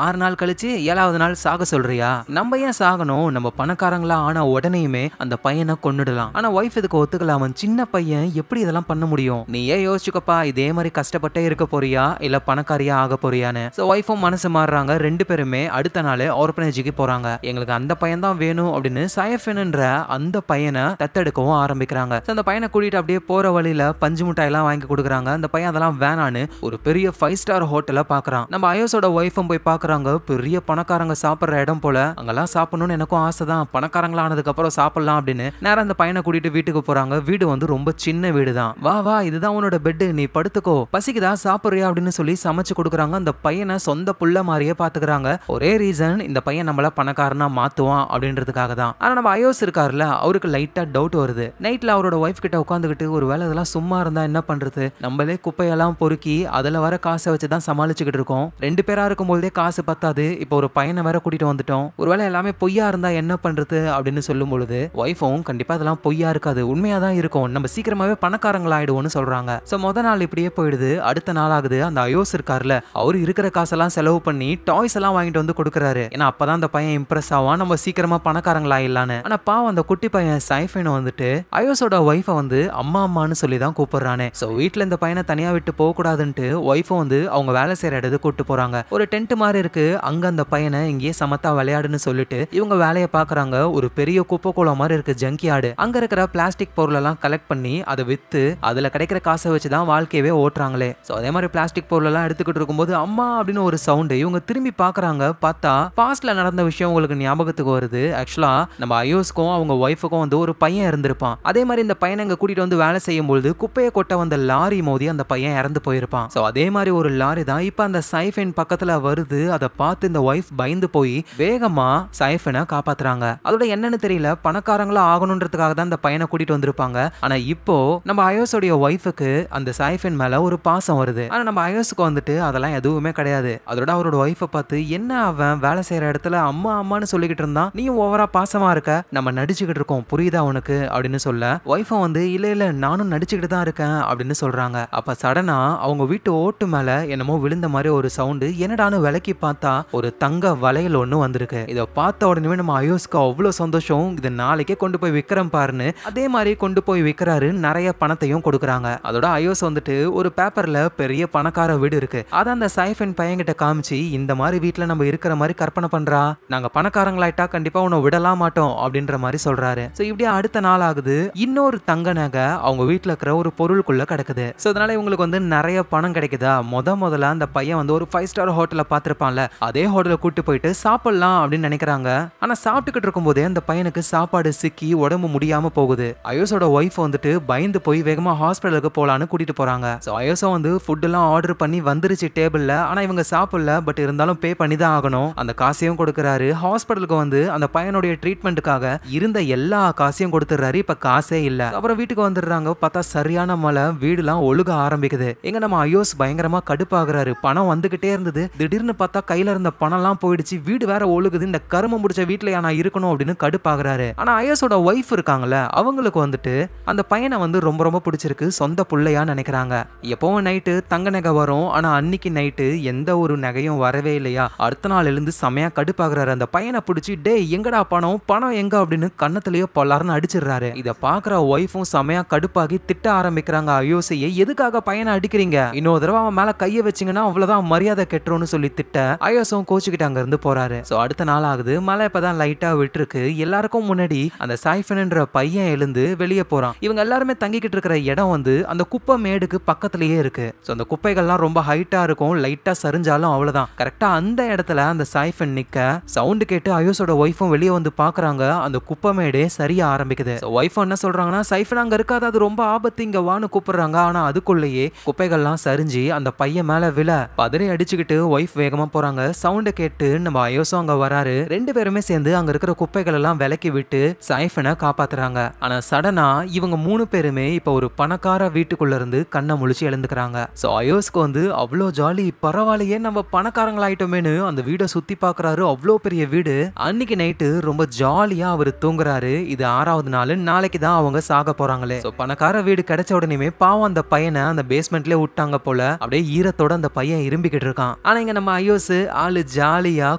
6 நாள் கழிச்சு 7வது நாள் சாக சொல்றியா, நம்ம ஏன் சாகணும், நம்ம பணக்காரங்களா ஆன உடனேயுமே அந்த பையனை கொன்னுடலாம். ஆனா ஒய்ஃப் இதுக்கு ஒத்துக்கல, அவன் சின்ன பையன் எப்படி இதெல்லாம் பண்ண முடியும், நீ ஏன் யோசிச்சுக்கப்பா, இதே மாதிரி கஷ்டப்பட்டே இருக்க போறியா இல்ல பணக்காரியா ஆக போறியான்னு. சோ ஒய்ஃபும் மனசு மாறுறாங்க. ரெண்டு பேருமே அடுத்த நாள் ஆர்பனேஜுக்கு போறாங்க. எங்களுக்கு அந்த பையன் தான் வேணும் அப்படின்னு சயஃபின்ன்ற அந்த பையனை தத்தெடுக்கவும் ஆரம்பிக்கிறாங்க. அந்த பையனை கூட்டிட்டு அப்படியே போற வழியில பஞ்சு மிட்டாய் எல்லாம் வாங்கி கொடுக்குறாங்க. அந்த பையன் அதெல்லாம் வேணான்னு ஒரு பெரிய 5 ஸ்டார் ஹோட்டல பாக்குறான். நம்ம ஐயோஸோட ஒய்ஃபும் போய் பாக்குறாங்க, பெரிய பணக்காரங்க சாப்பிடுற இடம் போல, அங்கெல்லாம் சாப்பிடணும்னு எனக்கும் ஆசை தான், பணக்காரங்களா ஆனதுக்கு அப்புறம் சாப்பிடலாம் அப்படின்னு நேரம் அந்த பையனை கூட்டிட்டு வீட்டுக்கு போறாங்க. வீடு வந்து ரொம்ப சின்ன வீடு தான். வா இதுதான் உன்னோட பெட், நீ படுத்துக்கோ, பசிக்குதா சாப்பிடுறியா அப்படின்னு சொல்லி சமைச்சு கொடுக்குறாங்க. அந்த பையனை சொந்த புள்ள மாதிரியே பாத்துக்கிறாங்க. ஒரே ரீசன், இந்த பையன் நம்மள பணக்காரனா மாத்துவான் அப்படின்றதுக்காக தான். ஆனா நம்ம ஐயோஸ் இருக்காருல, அவருக்கு லைட்டா டவுட் வருது. நைட்ல அவரோட ஒய்ஃப் கிட்ட உட்காந்துக்கிட்டு, ஒரு வேளை இதெல்லாம் சும்மா இருந்தா என்ன பண்றது, நம்மளே குப்பையெல்லாம் பொறுக்கி அதுல வர காசை வச்சுதான் சமாளிச்சுக்கிட்டு இருக்கோம், 2 பேரா இருக்கும்போதே காசு பத்தாது, இப்போ ஒரு பையனை வேற கூட்டிட்டு வந்துட்டோம், ஒருவேளை எல்லாமே பொய்யா இருந்தா என்ன பண்றது அப்படின்னு சொல்லும் பொழுது ஒய்ஃபும் கண்டிப்பா அதெல்லாம் பொய்யா இருக்காது, உண்மையா தான் இருக்கும், நம்ம சீக்கிரமாவே பணக்காரங்களாயிடுவோம்னு சொல்றாங்க. சோ முத நாள் இப்படியே போயிடுது. அடுத்த நாள் ஆகுது. அந்த ஐயோஸ் இருக்காருல, அவரு இருக்கிற காசெல்லாம் செலவு பண்ணி டாய்ஸ் எல்லாம் வாங்கிட்டு வந்து கொடுக்குறாரு. ஏன்னா அப்பதான் அந்த பையன் இம்ப்ரெஸ் ஆவான், நம்ம சீக்கிரமா சீக்கிரமா பணக்காரங்களாயிடலான்னு. ஆனா பாவம் அந்த குட்டி பையன் சைஃபன் வந்துட்டு அயோஸோட ஒய்ஃபை வந்து அம்மா அம்மான்னு சொல்லி தான் கூப்பிடுறானே. சோ வீட்டுல இந்த பையனை தனியா விட்டு போக கூடாதுன்ட்டு ஒய்ஃபை வந்து அவங்க வேலை செய்யற இடத்துக்கு கூட்டு போறாங்க. ஒரு டென்ட் மாதிரி இருக்கு, அங்க அந்த பையனை இங்கேயே சமத்தா விளையாடுன்னு சொல்லிட்டு இவங்க வேலையை பாக்குறாங்க. ஒரு பெரிய குப்பை கோலம் மாதிரி இருக்கு ஜங்கியார்டு. அங்க இருக்கிற பிளாஸ்டிக் பொருள் எல்லாம் கலெக்ட் பண்ணி அதை வித்து அதுல கிடைக்கிற காசை வச்சுதான் வாழ்க்கையவே ஓட்டுறாங்களே. சோ அதே மாதிரி பிளாஸ்டிக் பொருள் எல்லாம் எடுத்துக்கிட்டு இருக்கும்போது அம்மா அப்படின்னு ஒரு சவுண்ட். இவங்க திரும்பி பாக்குறாங்க, பார்த்தா பாஸ்ட்ல நடந்த விஷயம் உங்களுக்கு ஞாபகத்துக்கு வருது. ஆக்சுவலா நம்ம அயோஸ்க்கும் அவங்க ஒய்ஃபுக்கும் வந்து ஒரு பையன் இருந்திருப்பான். அதே மாதிரி இந்த பையனை இங்க கூட்டிட்டு வந்து வேலை செய்யும் பொழுது குப்பையை கொட்ட வந்த லாரி மோதி அந்த பையன் இறந்து போயிருப்பான். சோ அதே மாதிரி ஒரு லாரி தான் இப்ப அந்த சைஃபன் பக்கத்துல வருது. அதை பார்த்து இந்த ஒய்ஃப் பயந்து போய் வேகமா சைஃபனை காப்பாத்துறாங்க. அதோட என்னன்னு தெரியல, பணக்காரங்களா ஆகணும்ன்றதுக்காக தான் அந்த பையனை கூட்டிட்டு வந்திருப்பாங்க. ஆனா இப்போ நம்ம அயோஸோடைய ஒய்ஃபுக்கு அந்த சைஃபன் மேல ஒரு பாசம் வருது. ஆனா நம்ம அயோஸுக்கு வந்துட்டு அதெல்லாம் எதுவுமே கிடையாது. அதோட அவரோட ஒய்ஃபை பார்த்து என்ன அவன் வேலை செய்யற இடத்துல அம்மா அம்மான்னு சொல்லிக்கிட்டு இருந்தான், நீயும் ஓவரா பாசமா இருக்க, நம்ம நடிச்சுக்கிட்டு இருக்கோம் புரியுதா உனக்கு அப்படின்னு சொல்ல ஒய்ஃபை வந்து இல்ல நானும் நடிச்சுக்கிட்டு தான் இருக்கேன் அப்படின்னு சொல்றாங்க. அப்ப சடனா அவங்க வீட்டு ஓட்டு மேல என்னமோ விழுந்த மாதிரி ஒரு சவுண்டு. என்னடான்னு விலக்கி பார்த்தா ஒரு தங்க வளையல் ஒண்ணு வந்திருக்கு. இதை பார்த்த உடனே நம்ம அயோஸ்க்கு அவ்வளவு சந்தோஷம். இதை நாளைக்கே கொண்டு போய் விக்கிறேன் பாருன்னு அதே மாதிரி கொண்டு போய் விக்கிறாரு. நிறைய பணத்தையும் கொடுக்குறாங்க. அதோட அயோஸ் வந்துட்டு ஒரு பேப்பர்ல பெரிய பணக்கார வீடு இருக்கு, அதான் அந்த சைஃபன் பையன்கிட்ட காமிச்சு இந்த மாதிரி வீட்டுல நம்ம இருக்கிற மாதிரி கற்பனை பண்றா, நாங்க பணக்காரங்களாயிட்டா கண்டிப்பா உன்னை விடலாம் மாட்டோம் அப்படின்ற மாதிரி சொல்றாரு. சோ இப்படியே அடுத்த நாள் ஆகுது. இன்னொரு தங்க நகை அவங்க வீட்டுல இருக்கிற ஒரு பொருளுக்குள்ள கிடக்குது. சோ அதனால இவங்களுக்கு வந்து நிறைய பணம் கிடைக்குதா. முதல்ல அந்த பையன் வந்து ஒரு 5 ஸ்டார் ஹோட்டல்ல பாத்திருப்பான்ல, அதே ஹோட்டல கூட்டு போயிட்டு சாப்பிடலாம் அப்படின்னு நினைக்கிறாங்க. ஆனா சாப்பிட்டுக்கிட்டு இருக்கும் போதே அந்த பையனுக்கு சாப்பாடு சிக்கி உடம்பு முடியாம போகுது. அயோஸோட ஒய்ஃப் வந்துட்டு பயந்து போய் வேகமா ஹாஸ்பிட்டலுக்கு போலான்னு கூட்டிட்டு போறாங்க. சோ அயோஸோ வந்து ஃபுட் எல்லாம் ஆர்டர் பண்ணி வந்துருச்சு டேபிள்ல. ஆனா இவங்க சாப்பிடல, பட் இருந்தாலும் பே பண்ணி தான் ஆகணும். அந்த காசையும் கொடுக்கறாரு. ஹாஸ்பிட்டலுக்கு வந்து அந்த பையனுடைய ட்ரீட்மெண்ட்டுக்காக இருந்த எல்லா காசையும் கொடுத்துறாரு. இப்ப காசே இல்ல. அப்புறம் வீட்டுக்கு வந்துடுறாங்க. பார்த்தா சரியான மழை, வீடுலாம் ஒழுக ஆரம்பிக்குது. எங்க நம்ம அயோஸ் பயங்கரமா கடுப்பாகிறாரு. பணம் வந்துகிட்டே இருந்தது, திடீர்னு பார்த்தா கையில இருந்த பணம் எல்லாம் போயிடுச்சு, வீடு வேற ஒழுகுது, இந்த கரும முடிச்ச வீட்டுல நான் இருக்கணும் அப்படின்னு கடுப்பாகிறாரு. ஆனா அயோஸோட ஒய்ஃப் இருக்காங்கல்ல, அவங்களுக்கு வந்துட்டு அந்த பையனை வந்து ரொம்ப ரொம்ப பிடிச்சிருக்கு, சொந்த புள்ளையா நினைக்கிறாங்க. எப்பவும் நைட்டு தங்க நகை வரும், ஆனா அன்னைக்கு நைட்டு எந்த ஒரு நகையும் வரவே இல்லையா. அடுத்த நாள் எழுந்து செமையா கடுப்பாகிறாரு. அந்த பையனை பிடிச்சி டே எங்கடா பணம் பணம் எங்க அப்படின்னு கண்ணத்திலேயே பொல்லாருன்னு அடிச்சிடுறாரு. இத பாக்குற ஒய்ஃபும் செமையா கடுப்பாகி திட்ட ஆரம்பிக்கிறாங்க. அயோஸையை எதுக்காக பையனை அடிக்கிறீங்க, இன்னொரு தடவை அவன் மேல கையை வச்சிங்கன்னா அவ்வளவுதான் மரியாதை கெட்டுரும்னு சொல்லி திட்ட அயோஸும் கோச்சுக்கிட்டு அங்க இருந்து போறாரு. சோ அடுத்த நாள் ஆகுது. மழை இப்பதான் லைட்டா விட்டுருக்கு. எல்லாருக்கும் முன்னாடி அந்த சைஃபன்ன்ற பையன் எழுந்து வெளியே போறான். இவங்க எல்லாருமே தங்கிக்கிட்டு இருக்கிற இடம் வந்து அந்த குப்பை மேடுக்கு பக்கத்திலேயே இருக்கு. சோ அந்த குப்பைகள்லாம் ரொம்ப ஹைட்டா இருக்கும், லைட்டா சரிஞ்சாலும் அவ்வளவுதான். கரெக்டா அந்த இடத்துல அந்த சைஃபன் நிக்க சவுண்ட் கேட்டு அயோஸோட ஒய்ஃபும் வெளியே வந்து பாக்குறாங்க. அந்த குப்பை மேடே சரிய ஆரம்பிக்குது. ஒய்ஃப் என்ன சொல்றாங்கன்னா சைஃபன் அங்க இருக்காது, அது ரொம்ப ஆபத்து, இங்க வான்னு கூப்பிடுறாங்க. ஆனா அதுக்குள்ளேயே குப்பைகள்லாம் சரிஞ்சு அந்த பையன் மேல விழ பதறி அடிச்சுக்கிட்டு ஒய்ஃப் வேகமா போறாங்க. சவுண்ட கேட்டு நம்ம அயோஸும் அங்க வராரு. ரெண்டு பேருமே சேர்ந்து அங்க இருக்கிற குப்பைகள் எல்லாம் விலக்கி விட்டு சைஃபனை காப்பாத்துறாங்க. ஆனா சடனா இவங்க 3 பேருமே இப்ப ஒரு பணக்கார வீட்டுக்குள்ள இருந்து கண்ணை முழிச்சு எழுந்துக்கிறாங்க. சோ அயோஸ்க்கு வந்து அவ்வளோ ஜாலி, பரவாயில்லையே நம்ம பணக்காரங்களாயிட்டோமேனு அந்த வீடை சுத்தி பாக்குறாரு. அவ்வளோ பெரிய வீடு. அன்னைக்கு நைட்டு ரொம்ப ஜாலியா அவர் தூங்குறாரு. இது 6வது நாள், நாளைக்கு தான் அவங்க சாக போறாங்களே. சோ பணக்கார வீடு கிடைச்ச உடனே பாவம் அந்த பையனை அந்த பேஸ்மெண்ட்ல விட்டாங்க போல. அப்படியே ஈரத்தோட அந்த பையன் இரும்பிக்கிட்டு இருக்கான். ஆனா இங்க நம்ம அயோஸ் ஆளு ஜாலியா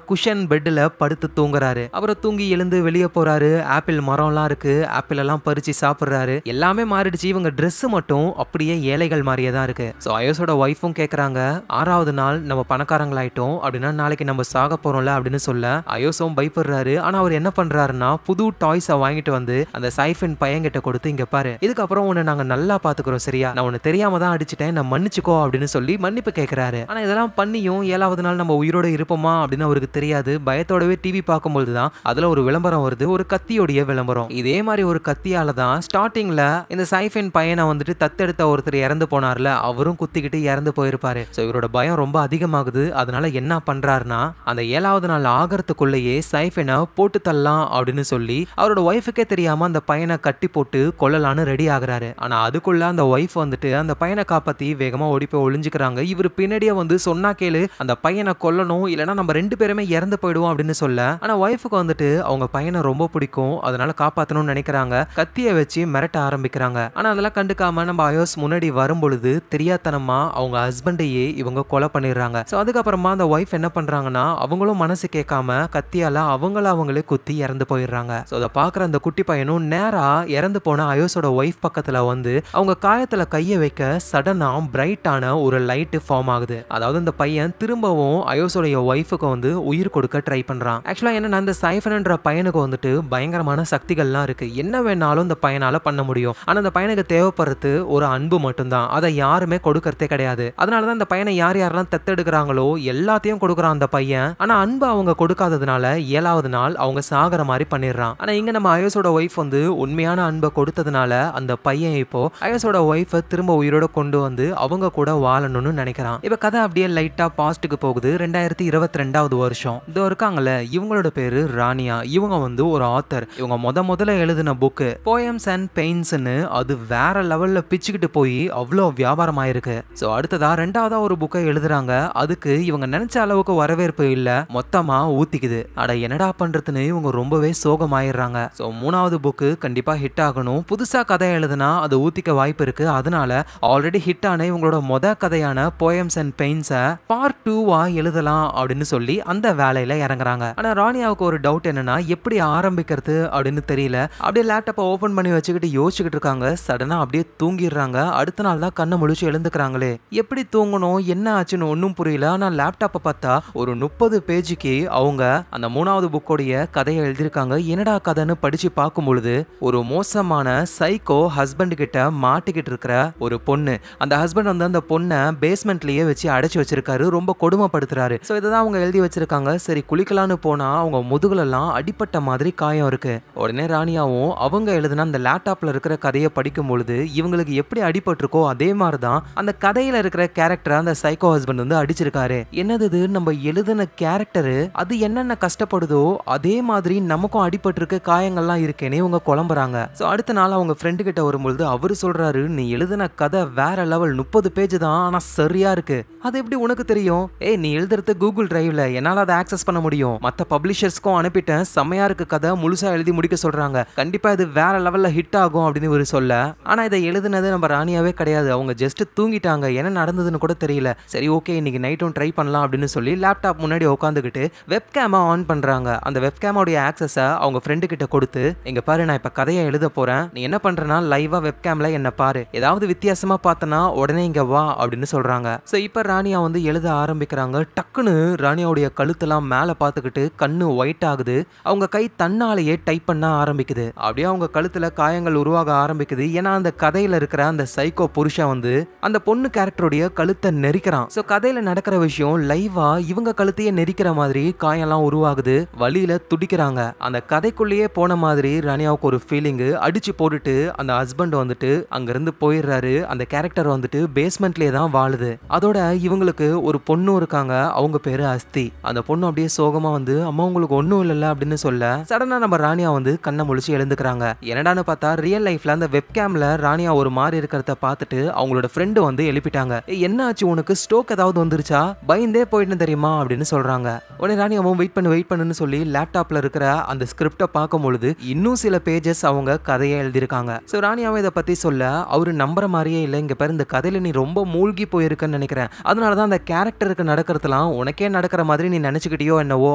குஷன் பெட்ல படுத்து தூங்குறாரு. அப்புறம் தூங்கி எழுந்து வெளியே போறாரு. ஆப்பிள் மரம்லாம் இருக்கு, ஆப்பிள் எல்லாம் பறிச்சு சாப்பிடுறாரு. எல்லாமே மாறிடுச்சு, இவங்க ட்ரெஸ் மட்டும் அப்படியே ஏழைகள் மாதிரியே தான் இருக்கு. சோ அயோஸோட ஒய்ஃபும் கேக்குறாங்க 6வது நாள் நம்ம பணக்காரங்களாயிட்டோம் அப்படின்னா நாளைக்கு நம்ம சாக போறோம்ல அப்படின்னு சொல்ல அயோஸும் பயப்படுறாரு. ஆனா அவர் என்ன பண்றாருன்னா புது டாய்ஸை வாங்கிட்டு வந்து அந்த சைஃபன் பையன்கிட்ட கொடுத்து இங்க பாரு, இதுக்கப்புறம் உன்னை நாங்க நல்லா பாத்துக்கிறோம் சரியா, நான் உன்னை தெரியாம தான் அடிச்சிட்டேன், நான் மன்னிச்சுக்கோ அப்படின்னு சொல்லி மன்னிப்பு கேட்கிறாரு. ஆனா இதெல்லாம் பண்ணியும் 7வது நாள் நம்ம உயிரோட இருப்போமா அப்படின்னு அவருக்கு தெரியாது. பயத்தோடவே டிவி பார்க்கும்போது தான் அதுல ஒரு விளம்பரம் வருது, ஒரு கத்தியோடைய விளம்பரம். இதே மாதிரி ஒரு கத்தியால தான் ஸ்டார்டிங்ல இந்த சைஃபன் பையனை வந்துட்டு தத்தெடுத்த ஒருத்தர் இறந்து போனார்ல, அவரும் குத்திக்கிட்டு இறந்து போயிருப்பாரு. சோ இவரோட பயம் ரொம்ப அதிகமாகுது. அதனால என்ன பண்றாருன்னா அந்த 7வது நாள் ஆகிறதுக்குள்ளேயே சைஃபனை போட்டு தள்ளலாம் அப்படின்னு சொல்லி அவரோட ஒய்ஃபுக்கே தெரியாம அந்த பையனை கட்டி போட்டு கொல்லலான்னு ரெடி ஆகுறாரு. ஆனா அதுக்குள்ள அந்த ஒய்ஃப் வந்துட்டு அந்த பையனை காப்பாத்தி வேகமா ஓடி போய் ஒளிஞ்சுக்கிறாங்க. இவர் பின்னாடியே வந்து சொன்னா கேளு, அந்த பையனை கொல்லணும், இல்லைன்னா நம்ம 2 பேருமே இறந்து போயிடுவோம் அப்படின்னு சொல்ல, ஆனா ஒய்ஃபுக்கு வந்துட்டு அவங்க பையனை ரொம்ப பிடிக்கும், அதனால காப்பாத்தணும்னு நினைக்கிறாங்க. கத்தியை வச்சு மிரட்ட ஆரம்பிக்கிறாங்க. ஆனா அதெல்லாம் கண்டுக்காம நம்ம அயோஸ் முன்னாடி வரும்பொழுது தெரியாதனமா அவங்க ஹஸ்பண்டையே இவங்க கொலை பண்ணிடுறாங்க. சோ அதுக்கப்புறமா அந்த ஒய்ஃப் என்ன பண்றாங்கன்னா அவங்களும் மனசு கேட்காம கத்தியால அவங்கள அவங்களே குத்தி இறந்து போயிடுறாங்க. ஸோ அதை பார்க்குற அந்த குட்டி பையனும் நேரா இறந்து போன அயோஸோட ஒய்ஃப் பக்கத்துல வந்து அவங்க காயத்துல கையை வைக்க சடனா பிரைட்டான ஒரு லைட் ஃபார்ம் ஆகுது. அதாவது இந்த பையன் திரும்பவும் அயோஸோடைய ஒய்ஃபுக்கு வந்து உயிர் கொடுக்க ட்ரை பண்றான். ஆக்சுவலா என்னன்னா இந்த சைஃபன்ன்ற பையனுக்கு வந்துட்டு பயங்கரமான சக்திகள்லாம் இருக்கு. என்ன வேணாலும் இந்த பையனால பண்ண முடியும். ஆனா இந்த பையனுக்கு தேவைப்படுறது ஒரு அன்பு மட்டும்தான். அதை யாருமே கொடுக்கறதே கிடையாது. அதனாலதான் இந்த பையனை யார் யாரெல்லாம் தத்தெடுக்கிறாங்களோ எல்லாத்தையும் கொடுக்குறான் அந்த பையன். ஆனா அன்பு அவங்க கொடுக்காததுனால 7வது நாள் அவங்க சாகர மாதிரி பண்ணிடுறான். ஆனா இங்க நம்ம அயோஸோட ஒய்ஃப் வந்து உண்மையான அன்பை கொடுத்ததுனால அந்த பையன் இப்போ அயோஸோட ஒய்ஃபை திரும்ப உயிரோட கொண்டு வந்து அவங்க கூட வாழணும்னு நினைக்கிறான். இப்ப கதை அப்படியே லைட்டா பாஸ்ட்டுக்கு போகுது. 2022வது வருஷம். இதோ இருக்காங்கல்ல, இவங்களோட பேரு ராணியா. இவங்க வந்து ஒரு ஆத்தர். இவங்க முதல்ல எழுதின புக்கு போயம்ஸ் அண்ட் பெயின்ஸ்னு அது வேற லெவல்ல பிச்சுக்கிட்டு போய் அவ்வளோ வியாபாரம் ஆயிருக்கு. ஸோ அடுத்ததா 2வதா ஒரு புக்கை எழுதுறாங்க. அதுக்கு இவங்க நினைச்ச அளவுக்கு வரவேற்பு இல்ல, மொத்தமா ஊத்திக்குது. அட என்னடா பண்றதுன்னு இவங்க ரொம்பவே சோகமாயிடுறாங்க. ஸோ 3வது புக்கு கண்டிப்பா ஹிட் ஆகணும். புதுசா கதை எழுதுனா அது ஊத்திக்க வாய்ப்பு இருக்கு. அதனால ஆல்ரெடி ஹிட் ஆன இவங்களோட கதையான போயம்ஸ் அண்ட் பெயின்ஸை பார்ட் 2வா எழுதலாம் அப்படின்னு சொல்லி அந்த வேலையில இறங்குறாங்க. ஆனா ராணியாவுக்கு ஒரு டவுட் என்னன்னா எப்படி ஆரம்பிக்கிறது அப்படின்னு தெரியல. அப்படியே லேப்டாப்பை ஓபன் பண்ணி வச்சுக்கிட்டு யோசிச்சுக்கிட்டு இருக்காங்க. சடனா அப்படியே தூங்கிடுறாங்க. அடுத்த நாள் தான் கண்ணை முழிச்சு எழுந்துக்கிறாங்களே. எப்படி தூங்கணும் என்ன ஆச்சுன்னு ஒன்னும் புரியல. ஆனா லேப்டாப்பை பார்த்தா ஒரு 30 பேஜுக்கு அவங்க அந்த 3வது புக்கோடைய கதையை எழுதியிருக்காங்க. என்னடா கதைன்னு படிச்சு பார்க்கும் பொழுது ஒரு மோசமான சைக்கோ ஹஸ்பண்ட் கிட்ட மாட்டிக்கிட்டு இருக்கிற ஒரு பொண்ணு. அந்த ஹஸ்பண்ட் வந்து அந்த பொண்ணை பேஸ்மெண்ட்லயே வச்சு அடைச்சு வச்சிருக்காரு. ரொம்ப கொடுமைப்படுத்துறாரு. ஸோ இதான் அவங்க எழுதி வச்சிருக்காங்க. சரி குளிக்கலான்னு போனா அவங்க முதுகுலெல்லாம் அடிப்பட்ட மாதிரி காயம் இருக்கு. உடனே ராணியாவும் அவங்க எழுதுன அந்த லேப்டாப்ல இருக்கிற கதையை படிக்கும் பொழுது இவங்களுக்கு எப்படி அடிபட்டிருக்கோ அதே மாதிரிதான் அந்த கதையில இருக்கிற கேரக்டர் அந்த சைக்கோ ஹஸ்பண்ட் வந்து அடிச்சிருக்காரு. என்னது நம்ம எழுதின கேரக்டரு அது என்னென்ன கஷ்டப்படுதோ அதே மாதிரி நமக்கும் அடிபட்டிருக்கு, காயங்கள்லாம் இருக்கேன்னு இவங்க குழம்புறாங்க. ஸோ அடுத்த நாள் அவங்க ஃப்ரெண்டு கிட்ட வரும்பொழுது அவரு சொல்றாரு, நீ எழுதின கதை வேற லெவல், 30 பேஜ் தான், ஆனா சரியா இருக்கு. அது எப்படி உனக்கு தெரியும்? நீ எழுதுறது கூகுள் டிரைவ்ல, என்னால அதை ஆக்சஸ் பண்ண முடியும். மத்த பப்ளிஷர்ஸ்க்கும் அனுப்பிட்டேன். செமையா இருக்கு கதை, முழுசா எழுதி முடிக்க சொல்றாங்க. கண்டிப்பா இது வேற லெவல்ல ஹிட் ஆகும் அப்படின்னு ஒரு சொல்ல. ஆனா இதை எழுதுனது நம்ம ராணியாவே கிடையாது. அவங்க ஜஸ்ட் தூங்கிட்டாங்க. என்ன நடந்ததுன்னு கூட தெரியல. சரி ஓகே இன்னைக்கு நைட்டும் ட்ரை பண்ணலாம் அப்படின்னு சொல்லி லேப்டாப் முன்னாடி உட்காந்துக்கிட்டு வெப்கேமை ஆன் பண்றாங்க. அந்த வெப்கேமோடைய ஆக்சஸை அவங்க ஃப்ரெண்டு கிட்ட கொடுத்து, இங்க பாரு நான் இப்ப கதையை எழுத போறேன், நீ என்ன பண்றனா லைவா வெப்கேம்ல என்ன பாரு, ஏதாவது வித்தியாசமா பார்த்தனா உடனே இங்க வா அப்படின்னு சொல்றாங்க. சோ இப்ப ராணியா வந்து எழுத ஆரம்பிக்கிறாங்க. டக்குன்னு ராணியாவுடைய கழுத்தெல்லாம் மேல பார்த்துக்கிட்டு கண்ணு ஒயிட் ஆகுது. அவங்க கை தன்னாலேயே டைப் பண்ண ஆரம்பிக்குது. அப்படியே அவங்க கழுத்துல காயங்கள் உருவாக ஆரம்பிக்குது. ஏன்னா அந்த கதையில இருக்கிற அந்த சைக்கோ புருஷன் வந்து அந்த பொண்ணு கேரக்டருடைய கழுத்தை நெரிக்கிறான். சோ கதையில நடக்கிற விஷயம் லைவா இவங்க கழுத்தையே நெரிக்கிற மாதிரி காயெல்லாம் உருவாகுது. வலியில துடிக்கிறாங்க. அந்த கதைக்குள்ளேயே போன மாதிரி ராணியாவுக்கு ஒரு ஃபீலிங். அடிச்சு போட்டுட்டு அந்த ஹஸ்பண்ட் வந்துட்டு அங்கிருந்து போயிடுறாரு. அந்த கேரக்டர் வந்துட்டு பேஸ்மெண்ட்லயே தான் வாழுது. அதோட இவங்களுக்கு ஒரு பொண்ணு இருக்காங்க. அவங்க பேரு அஸ்தி. அந்த பொண்ணு அப்படியே சோகமா வந்து அம்மா உங்களுக்கு ஒன்னும் இல்ல அப்படின்னு சொல்ல சடனா நம்ம ராணியா வந்து கண்ணை முழிச்சு எழுந்துக்கிறாங்க. என்னடான்னு பார்த்தா ரியல் லைஃப்ல அந்த வெப்கேம்ல ராணியா ஒரு மாதிரி இருக்கிறத பார்த்துட்டு அவங்களோட ஃப்ரெண்டு வந்து எழுப்பிட்டாங்க. என்ன ஆச்சு உனக்கு, ஸ்ட்ரோக் ஏதாவது வந்துருச்சா, பயந்தே போயிட்டு தெரியுமா அப்படின்னு சொல்றாங்க. உடனே ராணியாவும் வெயிட் பண்ணுன்னு சொல்லி லேப்டாப்ல இருக்கிற அந்த ஸ்கிரிப்டை பார்க்கும் பொழுது இன்னும் சில பேஜஸ் அவங்க கதையை எழுதியிருக்காங்க. ஸோ ராணியாவும் இதை பத்தி சொல்ல அவரு நம்புற மாதிரியே இல்லை. இங்க பாரு இந்த கதையில நீ ரொம்ப மூழ்கி போயிருக்குன்னு நினைக்கிறேன். அதனாலதான் அந்த கேரக்டருக்கு நடக்கிறதுலாம் உனக்கே நடக்கிற மாதிரி நீ நினைச்சுக்கிட்டியோ என்னவோ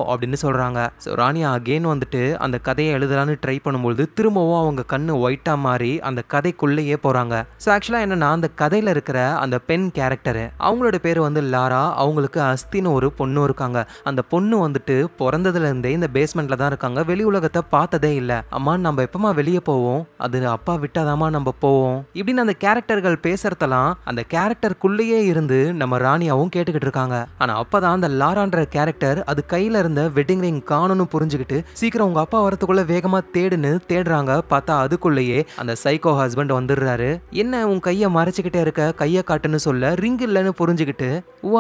அப்படின்னு சொல்றாங்க. ஸோ ராணியா அகெயின் வந்துட்டு அந்த கதையை எழுதலான்னு ட்ரை பண்ணும்போது திரும்பவும் அவங்க கண்ணு ஒயிட்டா மாறி அந்த கதைக்குள்ளேயே போறாங்க. ஸோ ஆக்சுவலா என்னன்னா அந்த கதையில இருக்கிற அந்த பெண் கேரக்டர் அவங்களோட பேரு வந்து லாரா. அவங்களுக்கு அஸ்தின்னு ஒரு பொண்ணு இருக்காங்க. அந்த பொண்ணு வந்துட்டு பிறந்ததுல இருந்தே இந்த பேஸ்மெண்ட்ல தான் இருக்காங்க. வெளி உலகத்தை பார்த்ததே இல்ல. அம்மா நம்ம எப்பமா வெளியே போவோம், அது அப்பா விட்டாதாமா நம்ம போவோம் இப்படின்னு அந்த கேரக்டர்கள் பேசுறதெல்லாம் அந்த கேரக்டருக்குள்ளேயே இருந்து நம்ம ராணியாவும் கேட்டுக்கிட்டு இருக்காங்க. ஆனா அப்பதான் அந்த லாரான்ற கேரக்டர் அது கையில இருந்த வெட்டிங் ரிங் காணும்னு புரிஞ்சுக்கிட்டு சீக்கிரம் உங்க அப்பா வரத்துக்குள்ள வேகமா தேடுறாங்க. பார்த்தா அதுக்குள்ளேயே அந்த சைக்கோ ஹஸ்பண்ட் வந்துடுறாரு. என்ன உன் கையை மறைச்சுக்கிட்டே இருக்க, கையை காட்டுன்னு சொல்ல ரிங் இல்லைன்னு புரிஞ்சுக்கிட்டு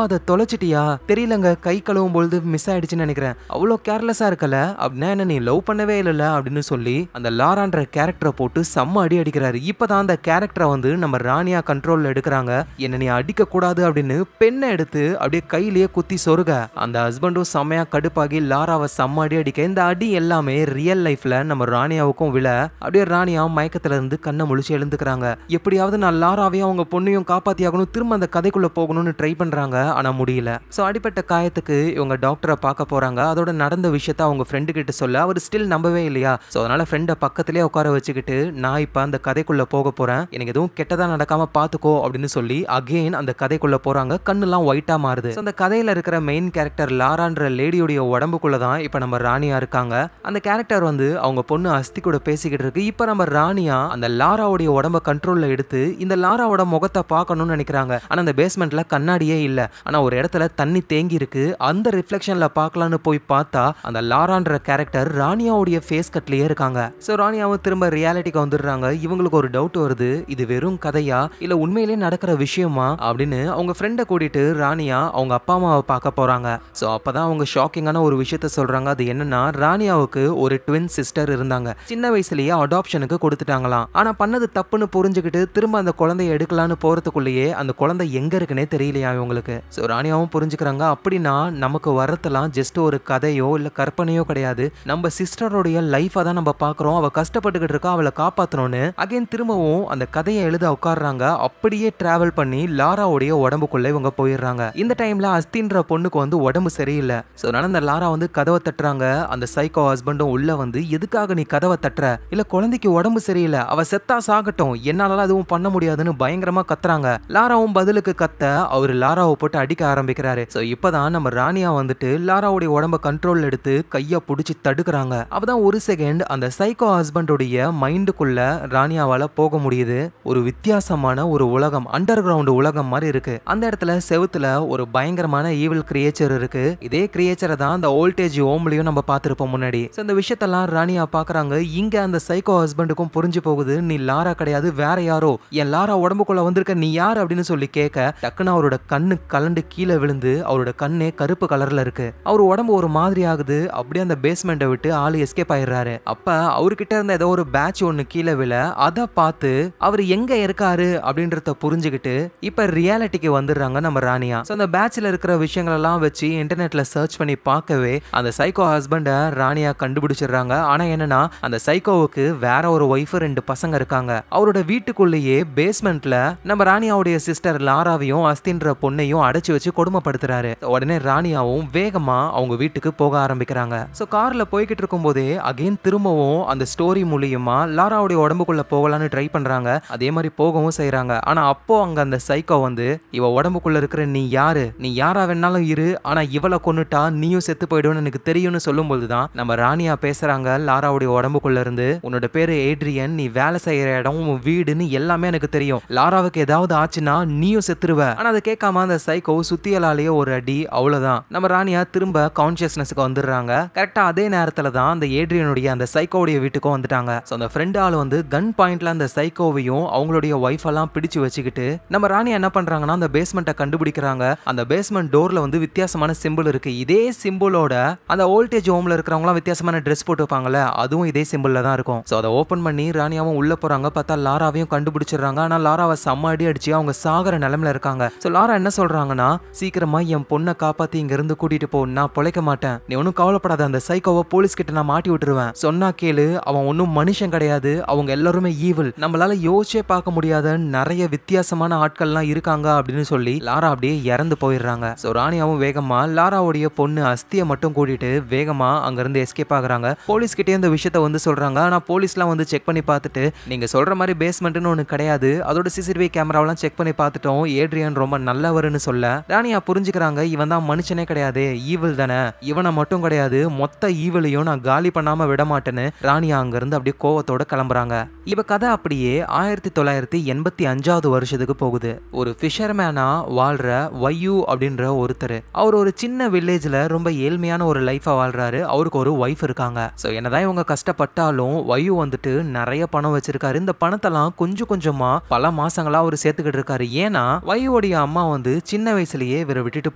அதை தொலைச்சிட்டியா தெரியலங்க, கை கழுவும் பொழுது மிஸ் ஆயிடுச்சுன்னு நினைக்கிறேன், அவ்வளோ கேர்லெஸ்ஸா இருக்கல, அப்படின்னா என்ன நீ லவ் பண்ணவே இல்லைல்ல அப்படின்னு சொல்லி அந்த லாரான்ற கேரக்டரை போட்டு செம்ம அடி அடிக்கிறாரு. இப்பதான் அந்த கேரக்டரை வந்து நம்ம ராணியா கண்ட்ரோல்ல எடுக்கிறாங்க. என்ன நீ அடிக்க கூடாது அப்படின்னு பெண்ணை எடுத்து அப்படியே கையிலேயே குத்தி சொருக அந்த ஹஸ்பண்டும் செம்மையா கடுப்பாகி லாராவை செம்ம அடி அடிக்க இந்த அடி எல்லாமே ரியல் லைஃப்ல நம்ம ராணியாவுக்கும் விழ அப்படியே ராணியா மயக்கத்துல இருந்து கண்ணை முழிச்சு எழுந்துக்கிறாங்க. எப்படியாவது நான் லாராவையும் அவங்க பொண்ணையும் காப்பாத்தியாகணும், திரும்ப அந்த கதைக்குள்ள போகணும்னு ட்ரை பண்றாங்க. ஆனா முடியல. சோ அடிப்பட்ட காயத்துக்கு இவங்க டாக்டரை பார்க்க போறாங்க. அதோட நடந்த விஷயத்த அவங்க அவங்க ஃப்ரெண்டு கிட்ட சொல்ல அவர் ஸ்டில் நம்பவே இல்லையா. ஸோ அதனால ஃப்ரெண்டை பக்கத்திலே உட்கார வச்சுக்கிட்டு நான் இப்போ அந்த கதைக்குள்ள போக போறேன், எனக்கு எதுவும் கெட்டதா நடக்காம பாத்துக்கோ அப்படின்னு சொல்லி அகெயின் அந்த கதைக்குள்ள போறாங்க. கண்ணுலாம் ஒயிட்டா மாறுது. அந்த கதையில இருக்கிற மெயின் கேரக்டர் லாரான்ற லேடியோடைய உடம்புக்குள்ள தான் இப்ப நம்ம ராணியா இருக்காங்க. அந்த கேரக்டர் வந்து அவங்க பொண்ணு அஸ்தி கூட பேசிக்கிட்டு இருக்கு. இப்ப நம்ம ராணியா அந்த லாராவுடைய உடம்ப கண்ட்ரோல்ல எடுத்து இந்த லாராவோட முகத்தை பார்க்கணும்னு நினைக்கிறாங்க. ஆனா அந்த பேஸ்மெண்ட்ல கண்ணாடியே இல்ல. ஆனா ஒரு இடத்துல தண்ணி தேங்கி இருக்கு. அந்த ரிஃப்ளெக்ஷன்ல பார்க்கலான்னு போய் பார்த்தா அந்த லாரான்ற கேரக்டர் ராணியாவுடைய ஃபேஸ் கட்லயே இருக்காங்க. சோ ராணியாவும் திரும்ப ரியாலிட்டிக்கு வந்துடுறாங்க. இவங்களுக்கு ஒரு டவுட் வருது, இது வெறும் கதையா இல்ல உண்மையிலேயே நடக்கிற விஷயமா அப்படின்னு அவங்க ஃப்ரெண்டை கூட்டிட்டு ராணியா அவங்க அப்பா அம்மாவை பார்க்க போறாங்க. சோ அப்பதான் அவங்க ஷாக்கிங்கான ஒரு விஷயத்த சொல்றாங்க. அது என்னன்னா ராணியாவுக்கு ஒரு ட்வின் சிஸ்டர் இருந்தாங்க. சின்ன வயசுலயே அடாப்ஷனுக்கு கொடுத்துட்டாங்களாம். ஆனா பண்ணது தப்புன்னு புரிஞ்சுக்கிட்டு திரும்ப அந்த குழந்தைய எடுக்கலான்னு போறதுக்குள்ளேயே அந்த குழந்தை எங்க இருக்குன்னே தெரியலையா இவங்களுக்கு. சோ ராணியாவும் புரிஞ்சுக்கிறாங்க, அப்படின்னா நமக்கு வரதெல்லாம் ஜஸ்ட் ஒரு கதையோ இல்ல கற்பனையோ கிடையாது, நம்ம சிஸ்டருடைய லைஃபா தான் நம்ம பாக்குறோம், அவ கஷ்டப்பட்டுக்கிட்டு இருக்கா, அவளை காப்பாத்தணும்னு அகைன் திரும்பவும் அந்த கதையை எழுத உட்கார்றாங்க. அப்படியே டிராவல் பண்ணி லாராவுடைய உடம்புக்குள்ள இவங்க போயிடுறாங்க. இந்த டைம்ல அஸ்தின்ற பொண்ணுக்கு வந்து உடம்பு சரியில்லை. சோ அதனால அந்த லாரா வந்து கதவை தட்டுறாங்க. அந்த சைக்கோ ஹஸ்பண்டும் உள்ள வந்து எதுக்காக நீ கதவை தட்டுற, இல்ல குழந்தைக்கு உடம்பு சரியில்லை, அவ செத்தா சாகட்டும், என்னால அதுவும் பண்ண முடியாதுன்னு பயங்கரமா கத்துறாங்க. லாராவும் பதிலுக்கு கத்த அவர் லாராவை போட்டு அடிக்க ஆரம்பிக்கிறாரு. சோ இப்பதான் நம்ம ராணியா வந்துட்டு லாராவுடைய உடம்ப கண்ட்ரோல் எடுத்து கைய புடிச்சு தடுக்கிறாங்க. அப்பதான் ஒரு செகண்ட் அந்த சைக்கோ ஹஸ்பண்டுடைய மைண்டுக்குள்ள ராணியாவால போக முடியுது. ஒரு வித்தியாசமான ஒரு உலகம், அண்டர் கிரவுண்ட் உலகம் மாதிரி இருக்கு. அந்த இடத்துல செவுத்துல ஒரு பயங்கரமான ஈவில் கிரியேச்சர் இருக்கு. இதே கிரியேச்சரை தான் அந்த ஓல்டேஜ் ஹோம்லயும் நம்ம பார்த்திருப்போம் முன்னாடி. இந்த விஷயத்தெல்லாம் ராணியா பாக்குறாங்க. இங்க அந்த சைக்கோ ஹஸ்பண்டுக்கும் புரிஞ்சு போகுது, நீ லாரா கிடையாது, வேற யாரோ, என் லாரா உடம்புக்குள்ள வந்திருக்க, நீ யார் அப்படின்னு சொல்லி கேட்க டக்குன்னு அவரோட கண்ணு கலண்டு கீழே விழுந்து அவரோட கண்ணே கருப்பு கலர்ல இருக்கு. அவர் உடம்பு ஒரு மாதிரி ஆகுது. அப்படியே அந்த பேஸ்மெண்ட்டை விட்டு ஆளு எஸ்கேப் ஆயிடுறாரு. அப்ப அவர்கிட்ட இருந்த ஏதோ ஒரு பேட்ச் ஒன்னு கீழே விழ அதை பார்த்து அவர் எங்க இருக்காரு அப்படின்றத புரிஞ்சுக்கிட்டு இப்ப ரியாலிட்டிக்கு வந்துடுறாங்க நம்ம ராணியா. அந்த பேட்ச்ல இருக்கிற விஷயங்கள் எல்லாம் வச்சு இன்டர்நெட்ல சர்ச் பண்ணி பார்க்கவே அந்த சைக்கோ ஹஸ்பண்ட ராணியா கண்டுபிடிச்சிடுறாங்க. ஆனா என்னன்னா அந்த சைக்கோவுக்கு வேற ஒரு ஒய்ஃப், 2 பசங்க இருக்காங்க. அவரோட வீட்டுக்குள்ளேயே பேஸ்மெண்ட்ல நம்ம ராணியாவுடைய சிஸ்டர் லாராவையும் அஸ்தின்ற பொண்ணையும் அடைச்சு வச்சு கொடுமைப்படுத்துறாரு. உடனே ராணியாவும் வேகமா அவங்க வீட்டுக்கு போக ஆரம்பிக்கிறாங்க. சோ கார்ல போய்கிட்டு இருக்கும் போதே அகைன் திரும்பவும் அந்த ஸ்டோரி மூலியமா லாராவுடைய உடம்புக்குள்ள போகலான்னு ட்ரை பண்றாங்க. அதே மாதிரி போகவும் செய்யறாங்க. ஆனா அப்போ அங்க அந்த சைக்கோ வந்து இவ உடம்புக்குள்ள இருக்கிற நீ யாரு, நீ யாரா வேணாலும் இரு, ஆனா இவளை கொன்னுட்டா நீயும் செத்து போயிடுன்னு எனக்கு தெரியும்னு சொல்லும் போதுதான் நம்ம ராணியா பேசுறாங்க லாராவுடைய உடம்புக்குள்ள இருந்து, உன்னோட பேரு ஏட்ரியன், நீ வேலை செய்யற இடம், உன் வீடுன்னு எல்லாமே எனக்கு தெரியும், லாராவுக்கு ஏதாவது ஆச்சுன்னா நீயும் செத்துருவ. ஆனா அதை கேட்காம அந்த சைக்கோ சுத்தியலாலேயே ஒரு அடி, அவ்வளவுதான். நம்ம ராணியா திரும்ப கான்சியஸ்னஸ்க்கு வந்துடுறாங்க. கரெக்டா அதே நேரத்துல தான் அந்த ஏட்ரியனுடைய அந்த சைக்கோவுடைய வீட்டுக்கும் வந்துட்டாங்க. அந்த ஃப்ரெண்ட் ஆள் வந்து கன் பாயிண்ட்ல அந்த சைக்கோவையும் அவங்களுடைய ஒய்ஃப் எல்லாம் பிடிச்சு வச்சுக்கிட்டு நம்ம ராணியா என்ன பண்றாங்கன்னா அந்த பேஸ்மெண்ட்டை கண்டுபிடிக்கிறாங்க. அந்த பேஸ்மெண்ட் டோர்ல வந்து வித்தியாசமான சிம்பிள் இருக்கு. இதே சிம்பிளோட அந்த ஓல்டேஜ் ஹோம்ல இருக்கிறவங்களாம் வித்தியாசமான ட்ரெஸ் போட்டுப்பாங்கல்ல, அதுவும் இதே சிம்பிள்ல தான் இருக்கும். சோ அதை ஓபன் பண்ணி ராணியாவும் உள்ள போறாங்க. பார்த்தா லாராவையும் கண்டுபிடிச்சிடுறாங்க. ஆனா லாராவை செம்ம அடி அடிச்சு அவங்க சாகர நிலைமையில இருக்காங்க. சோ லாரா என்ன சொல்றாங்கன்னா, சீக்கிரமா என் பொண்ணை காப்பாத்தி இங்க இருந்து கூட்டிட்டு போ, நான் பொழைக்க மாட்டேன், நீ ஒன்னும் கவலைப்படாத, அந்த சைக்கோவை போலீஸ் கிட்ட நான் மாட்டி விட்டுருவேன், சொன்னா கேளு, அவன் ஒன்னும் மனுஷன் கிடையாது, அவங்க எல்லாருமே ஈவில், நம்மளால யோசிச்சே பார்க்க முடியாத நிறைய வித்தியாசமான ஆட்கள்லாம் இருக்காங்க அப்படின்னு சொல்லி லாரா அப்படியே இறந்து போயிடுறாங்க. சோ ராணியாவும் வேகமா லாராவுடைய பொண்ணு அஸ்தியை மட்டும் கூட்டிட்டு வேகமா அங்க இருந்து எஸ்கேப் ஆகுறாங்க. போலீஸ் கிட்டே இந்த விஷயத்த வந்து சொல்றாங்க. ஆனா போலீஸ்லாம் வந்து செக் பண்ணி பார்த்துட்டு நீங்க சொல்ற மாதிரி பேஸ்மெண்ட்னு ஒண்ணு கிடையாது, அதோட சிசிடிவி கேமராவெல்லாம் செக் பண்ணி பார்த்துட்டோம், ஏட்ரியன் ரொம்ப நல்லவர்னு சொல்ல ராணியா புரிஞ்சுக்கிறாங்க, இவன் தான் மனுஷனே கிடையாது, ஈவில் தானே, இவனை மட்டும் கிடையாது மொத்த ஈவிலையும் நான் காலி பண்ணாம விட மாட்டேன்னு ராணியா அங்க இருந்து அப்படியே கோவத்தோட கிளம்புறாங்க. இப்ப கதை அப்படியே 1985 வருஷத்துக்கு போகுது. ஒரு ஃபிஷர்மேனா வாழ்ற வையூ அப்படின்ற ஒருத்தர், அவர் ஒரு சின்ன வில்லேஜ்ல ரொம்ப ஏழ்மையான ஒரு லைஃபா வாழ்றாரு. அவருக்கு ஒரு வைஃப் இருக்காங்க. சோ என்னதான் இவங்க கஷ்டப்பட்டாலும் வையூ வந்துட்டு நிறைய பணம் வச்சிருக்காரு. இந்த பணத்தெல்லாம் கொஞ்சம் கொஞ்சமா பல மாசங்களா அவர் சேர்த்துக்கிட்டு இருக்காரு. ஏன்னா வையூடைய அம்மா வந்து சின்ன வயசுலயே இவரை விட்டுட்டு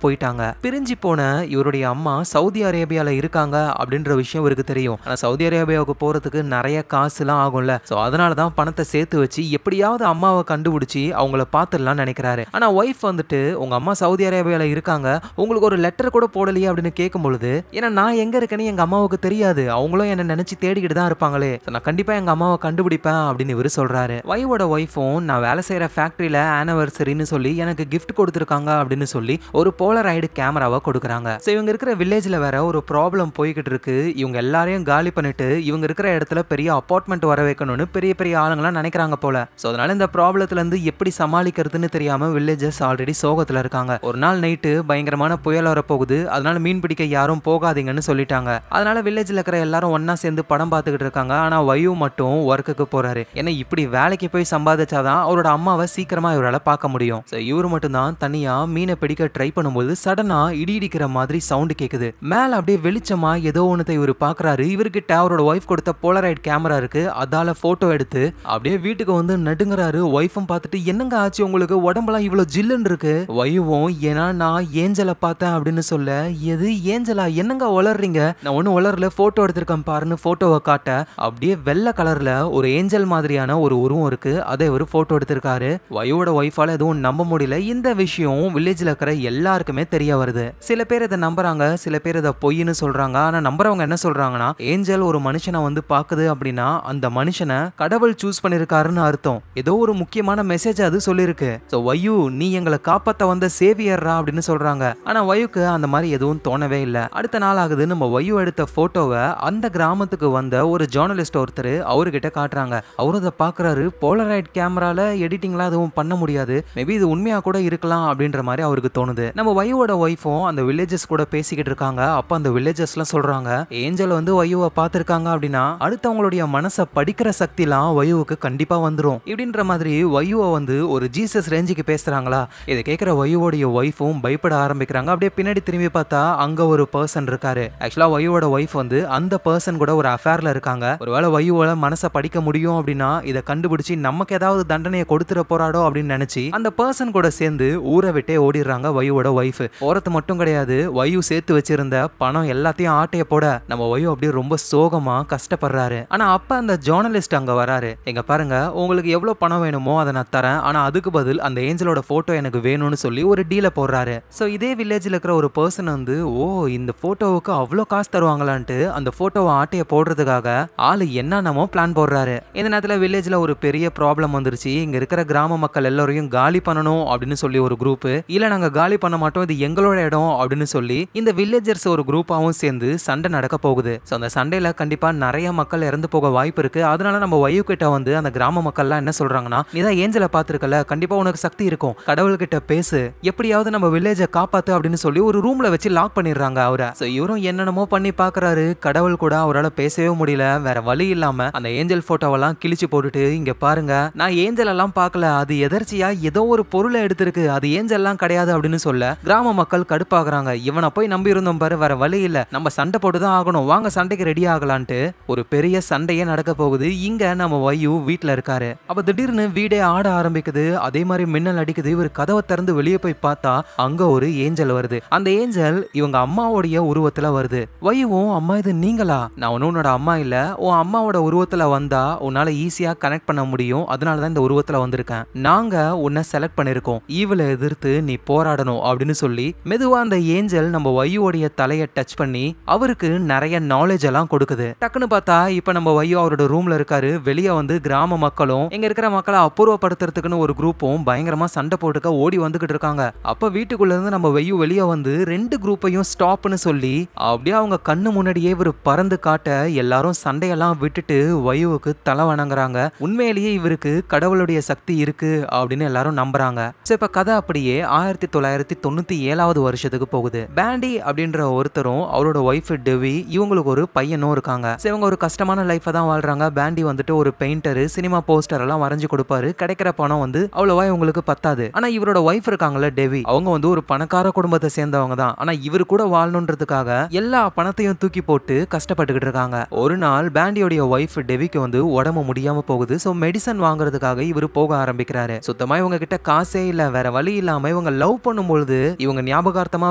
போயிட்டாங்க. பிரிஞ்சு போன இவருடைய அம்மா சவுதி அரேபியால இருக்காங்க அப்படின்ற விஷயம் இவருக்கு தெரியும். ஆனா சவுதி அரேபியாவுக்கு போறதுக்கு நிறைய காசுலாம் ஆகும்ல. சோ அதனாலதான் பணத்தை சேர்த்து வச்சு எப்படியாவது அம்மாவை கண்டுபிடிச்சி அவங்கள பாத்துடலாம்னு நினைக்கிறாரு. ஆனா ஒய்ஃப் வந்துட்டு உங்க அம்மா சவுதி அரேபியால இருக்காங்க, உங்களுக்கு ஒரு லெட்டர் கூட போடலையே அப்படின்னு கேட்கும் பொழுது, ஏன்னா நான் எங்க இருக்கேன்னு எங்க அம்மாவுக்கு தெரியாது, அவங்களும் என்ன நினைச்சு தேடிக்கிட்டு தான் இருப்பாங்களே, நான் கண்டிப்பா எங்க அம்மாவை கண்டுபிடிப்பேன் அப்படின்னு இவரு சொல்றாரு. வையோட ஒய்ஃபும் நான் வேலை செய்யற ஃபேக்டரியில ஆனிவர்சரின்னு சொல்லி எனக்கு கிஃப்ட் கொடுத்துருக்காங்க அப்படின்னு சொல்லி ஒரு போலராய்டு கேமராவை கொடுக்குறாங்க. சோ இவங்க இருக்கிற வில்லேஜ்ல வேற ஒரு ப்ராப்ளம் ப்ராப்ளம் போய்கிட்டு இருக்கு. இவங்க எல்லாரையும் காலி பண்ணிட்டு இவங்க இருக்கிற இடத்துல பெரிய அபார்ட்மெண்ட் வர வைக்கணும்னு பெரிய பெரிய ஆளுங்களாம் நினைக்கிறாங்க போல. சோ அதனால இந்த ப்ராப்ளத்துல இருந்து எப்படி சமாளிக்கிறதுன்னு தெரியாம வில்லேஜர்ஸ் ஆல்ரெடி சோகத்துல இருக்காங்க. ஒரு நாள் நைட்டு பயங்கரமான புயல் வர போகுது. அதனால மீன் பிடிக்க யாரும் போகாதீங்கன்னு சொல்லிட்டாங்க. அதனால வில்லேஜ்ல இருக்கிற எல்லாரும் ஒன்னா சேர்ந்து படம் பார்த்துக்கிட்டு இருக்காங்க. ஆனா வயு மட்டும் ஒர்க்குக்கு போறாரு. ஏன்னா இப்படி வேலைக்கு போய் சம்பாதிச்சாதான் அவரோட அம்மாவை சீக்கிரமா இவரால பார்க்க முடியும். இவரு மட்டும் தான் தனியா மீனை பிடிக்க ட்ரை பண்ணும்போது சடனா இடி இடிக்கிற மாதிரி சவுண்ட் கேக்குது. மேல அப்படியே வெளிச்சமா ஏதோ ஒன்னத்தை இவரு பாக்குறாரு. இவர்கிட்ட அவரோட ஒய்ஃப் கொடுத்த போலரைட் கேமரா இருக்கு. அதால போட்டோ எடுத்து அப்படியே வீட்டுக்கு வந்து நடுங்குறாரு. ஒய்ஃபும் பார்த்துட்டு என்னங்க ஆச்சு உங்களுக்கு, உடம்பெல்லாம் இவ்வளவு ஜில்லுன்னு இருக்கு. வயுவும் ஏன்னா நான் ஏஞ்சலை பார்த்தேன் அப்படின்னு சொல்ல, எது ஏஞ்சலா, என்னங்க வளர்றீங்க, நான் ஒன்னும் வளரல, போட்டோ எடுத்திருக்கேன் பாருன்னு போட்டோவை காட்ட அப்படியே வெள்ளை கலர்ல ஒரு ஏஞ்சல் மாதிரியான ஒரு உருவம் இருக்கு. அதை இவர் போட்டோ எடுத்திருக்காரு. வயோட ஒய்ஃபால எதுவும் நம்ப முடியல. இந்த விஷயம் வில்லேஜ்ல இருக்கிற எல்லாருக்குமே தெரிய வருது. சில பேர் இதை நம்புறாங்க, சில பேர் இதை பொய்ன்னு சொல்றாங்க. ஆனா நம்புறவங்க என்ன சொல்றாங்கன்னா, ஏஞ்சல் ஒரு மனுஷனை வந்து பாக்குது அப்படின்னா அந்த மனுஷனை கடவுள் சூஸ் பண்ணிருக்காருன்னு அர்த்தம். ஏதோ ஒரு முக்கியமான மெசேஜ் அது சொல்லிருக்கு. சோ வயு நீ எங்களை காப்பாத்த வந்த சேவியர்ரா அப்படின்னு சொல்றாங்க. ஆனா வயுக்கு அந்த மாதிரி எதுவும் தோணவே இல்லை. அடுத்த நாள் ஆகுது. நம்ம வயு எடுத்த போட்டோவை அந்த கிராமத்துக்கு வந்த ஒரு ஜேர்னலிஸ்ட் ஒருத்தர் அவர்கிட்ட காட்டுறாங்க. அவரு அதை பாக்குறாரு. போலரைட் கேமரால எடிட்டிங்லாம் எதுவும் பண்ண முடியாது, மேபி இது உண்மையா கூட இருக்கலாம் அப்படின்ற மாதிரி அவருக்கு தோணுது. நம்ம வயுவோட ஒய்ஃபும் அந்த வில்லேஜஸ் கூட பேசிக்கிட்டு இருக்காங்க. அப்ப அந்த வில்லேஜஸ்லாம் சொல்றாங்க, ஏஞ்சல் வந்து வயுவை பார்த்திருக்காங்க அப்படின்னா அடுத்தவங்களுடைய மனசை படிக்கிற சக்திலாம் வயுவுக்கு கண்டிப்பா வந்துரும் இப்படின்ற மாதிரி வயுவை வந்து ஒரு ஜீசஸ் ரேஞ்சுக்கு பேசுறாங்களா. இதை கேட்கிற வயுவோடைய ஒய்ஃபும் பயப்பட ஆரம்பிக்கிறாங்க. அப்படியே பின்னாடி திரும்பி பார்த்தா அங்க ஒரு பர்சன் இருக்காரு. ஆக்சுவலா வயுவோட ஒய்ஃப் வந்து அந்த பர்சன் கூட ஒரு அஃபேர்ல இருக்காங்க. ஒருவேளை வயுவோட மனசை படிக்க முடியும் அப்படின்னா இதை கண்டுபிடிச்சு நமக்கு ஏதாவது தண்டனையை கொடுத்துட போறாடோ அப்படின்னு நினைச்சு அந்த பர்சன் கூட சேர்ந்து ஊரை விட்டே ஓடிடுறாங்க வயுவோட ஒய்ஃப். போறது மட்டும் கிடையாது, வயு சேர்த்து வச்சிருந்த பணம் எல்லாத்தையும் ஆட்டைய போட நம்ம வயு அப்படியே ரொம்ப சோகமா கஷ்டப்படுறாரு. ஆனா அப்ப அந்த ஜேர்னலிஸ்ட் அங்க வராரு. எங்க பாருங்க, உங்களுக்கு எவ்வளவு பணம் வேணுமோ அதை நான் தரேன், ஆனா அதுக்கு பதில் அந்த ஏஞ்சலோட போட்டோ எனக்கு வேணும்னு சொல்லி ஒரு டீல போடுறாரு. சோ இதே வில்லேஜ்ல இருக்கிற ஒரு பர்சன் வந்து ஓ இந்த போட்டோவுக்கு அவ்வளோ காசு தருவாங்களான்ட்டு அந்த போட்டோவை ஆட்டைய போடுறதுக்காக ஆளு என்னென்னமோ பிளான் போடுறாரு. இந்த நேரத்துல வில்லேஜ்ல ஒரு பெரிய ப்ராப்ளம் வந்துருச்சு. இங்க இருக்கிற கிராம மக்கள் எல்லாரையும் காலி பண்ணணும் அப்படின்னு சொல்லி ஒரு குரூப், இல்ல நாங்க காலி பண்ண மாட்டோம் இது எங்களோட இடம் அப்படின்னு சொல்லி இந்த வில்லேஜர்ஸ் ஒரு குரூப்பாவும் சேர்ந்து சண்டை நடக்க போகுது. சோ அந்த சண்டையில கண்டிப்பா நிறைய மக்கள் இறந்து போக வாய்ப்பு இருக்கு. அதனால நம்ம வயு கிட்ட வந்து அந்த கிராம மக்கள்லாம் என்ன சொல்றாங்கன்னா, நீதான் ஏஞ்சலை பார்த்திருக்கல, கண்டிப்பா உனக்கு சக்தி இருக்கும், கடவுள்கிட்ட பேசு, எப்படியாவது நம்ம வில்லேஜை காப்பாத்து அப்படின்னு சொல்லி ஒரு ரூம்ல வச்சு லாக் பண்ணிடுறாங்க அவரை. சோ இவரும் என்னென்னமோ பண்ணி பாக்குறாரு. கடவுள் கூட அவரால் பேசவே முடியல. வேற வழி இல்லாம அந்த ஏஞ்சல் போட்டோவெல்லாம் கிழிச்சு போட்டுட்டு, இங்க பாருங்க நான் ஏஞ்சல் எல்லாம் பார்க்கல, அது எதர்ச்சியா ஏதோ ஒரு பொருளை எடுத்திருக்கு, அது ஏஞ்சல் எல்லாம் கிடையாது அப்படின்னு சொல்ல கிராம மக்கள் கடுப்பாக்குறாங்க. இவனை போய் நம்பி இருந்தோம் பாரு, வேற வழி இல்ல, நம்ம சண்டை போட்டுதான் ஆகணும், வாங்க சண்டைக்கு ரெடி ஆகலான்ட்டு ஒரு பெரிய சண்டையே நடக்க போகுது. இங்க நம்ம வயு வீட்டுல இருக்காரு. அப்ப திடீர்னு வீடே ஆட ஆரம்பிக்குது. அதே மாதிரி மின்னல் அடிக்குது. இவர் கதவை திறந்து வெளியே போய் பார்த்தா அங்க ஒரு ஏஞ்சல் வருது. அந்த ஏஞ்சல் இவங்க அம்மாவுடைய உருவத்துல வருது. வயுவும் அம்மா இது நீங்களா, நான் உன்னோட அம்மா இல்ல, உன் அம்மாவோட உருவத்துல வந்தா உன்னால ஈஸியா கனெக்ட் பண்ண முடியும், அதனாலதான் இந்த உருவத்துல வந்திருக்கேன், நாங்க உன்னை செலக்ட் பண்ணிருக்கோம், ஈவில எதிர்த்து நீ போராடணும் அப்படின்னு சொல்லி மெதுவா அந்த ஏஞ்சல் நம்ம வயுவோடைய தலையை டச் பண்ணி அவருக்கு நிறைய நாலேஜ் எல்லாம் கொடுக்குது. டக்குன்னு பார்த்தா இப்ப நம்ம வயு அவரோட ரூம்ல இருக்காரு. வெளியே வந்து கிராம மக்களும் இங்க இருக்கிற மக்களை அபூர்வப்படுத்துறதுக்குன்னு ஒரு குரூப்பும் பயங்கரமா சண்டை போட்டுக்க ஓடி வந்துகிட்டு இருக்காங்க. அப்ப வீட்டுக்குள்ள இருந்து நம்ம வயு வெளியே வந்து ரெண்டு குரூப்பையும் ஸ்டாப்னு சொல்லி அப்படியே அவங்க கண்ணு முன்னாடியே இவர் பறந்து காட்ட எல்லாரும் சண்டையெல்லாம் விட்டுட்டு வயுவுக்கு தலை வணங்குறாங்க. உண்மையிலேயே இவருக்கு கடவுளுடைய சக்தி இருக்கு அப்படின்னு எல்லாரும் நம்புறாங்க. இப்ப கதை அப்படியே 1997வது வருஷத்துக்கு போகுது. பேண்டி அப்படின்ற ஒருத்தரும் அவரோட ஒய்ஃப் டெவி, இவங்களுக்கு ஒரு பையனும் இருக்காங்க. இவங்க ஒரு கஷ்டமான லைஃப் தான் வாழ்றாங்க. பேண்டி வந்துட்டு ஒரு பெயிண்டர், சினிமா போஸ்டர் எல்லாம் வரைஞ்சு கொடுப்பாரு. கிடைக்கிற பணம் வந்து அவ்வளவா இவங்களுக்கு பத்தாது. ஆனா இவரோட ஒய்ஃப் இருக்காங்கல்ல டெவி, அவங்க வந்து ஒரு பணக்கார குடும்பத்தை சேர்ந்தவங்க தான். ஆனா இவரு கூட வாழணுன்றதுக்காக எல்லா பணத்தையும் தூக்கி போட்டு கஷ்டப்பட்டுக்கிட்டு இருக்காங்க. ஒரு நாள் பேண்டியோடைய ஒய்ஃப் டெவிக்கு வந்து உடம்பு முடியாம போகுது. சோ மெடிசன் வாங்குறதுக்காக இவரு போக ஆரம்பிக்கிறாரு. சுத்தமா இவங்க கிட்ட காசே இல்ல. வேற வழி இல்லாம இவங்க லவ் பண்ணும்பொழுது இவங்க ஞாபகார்த்தமா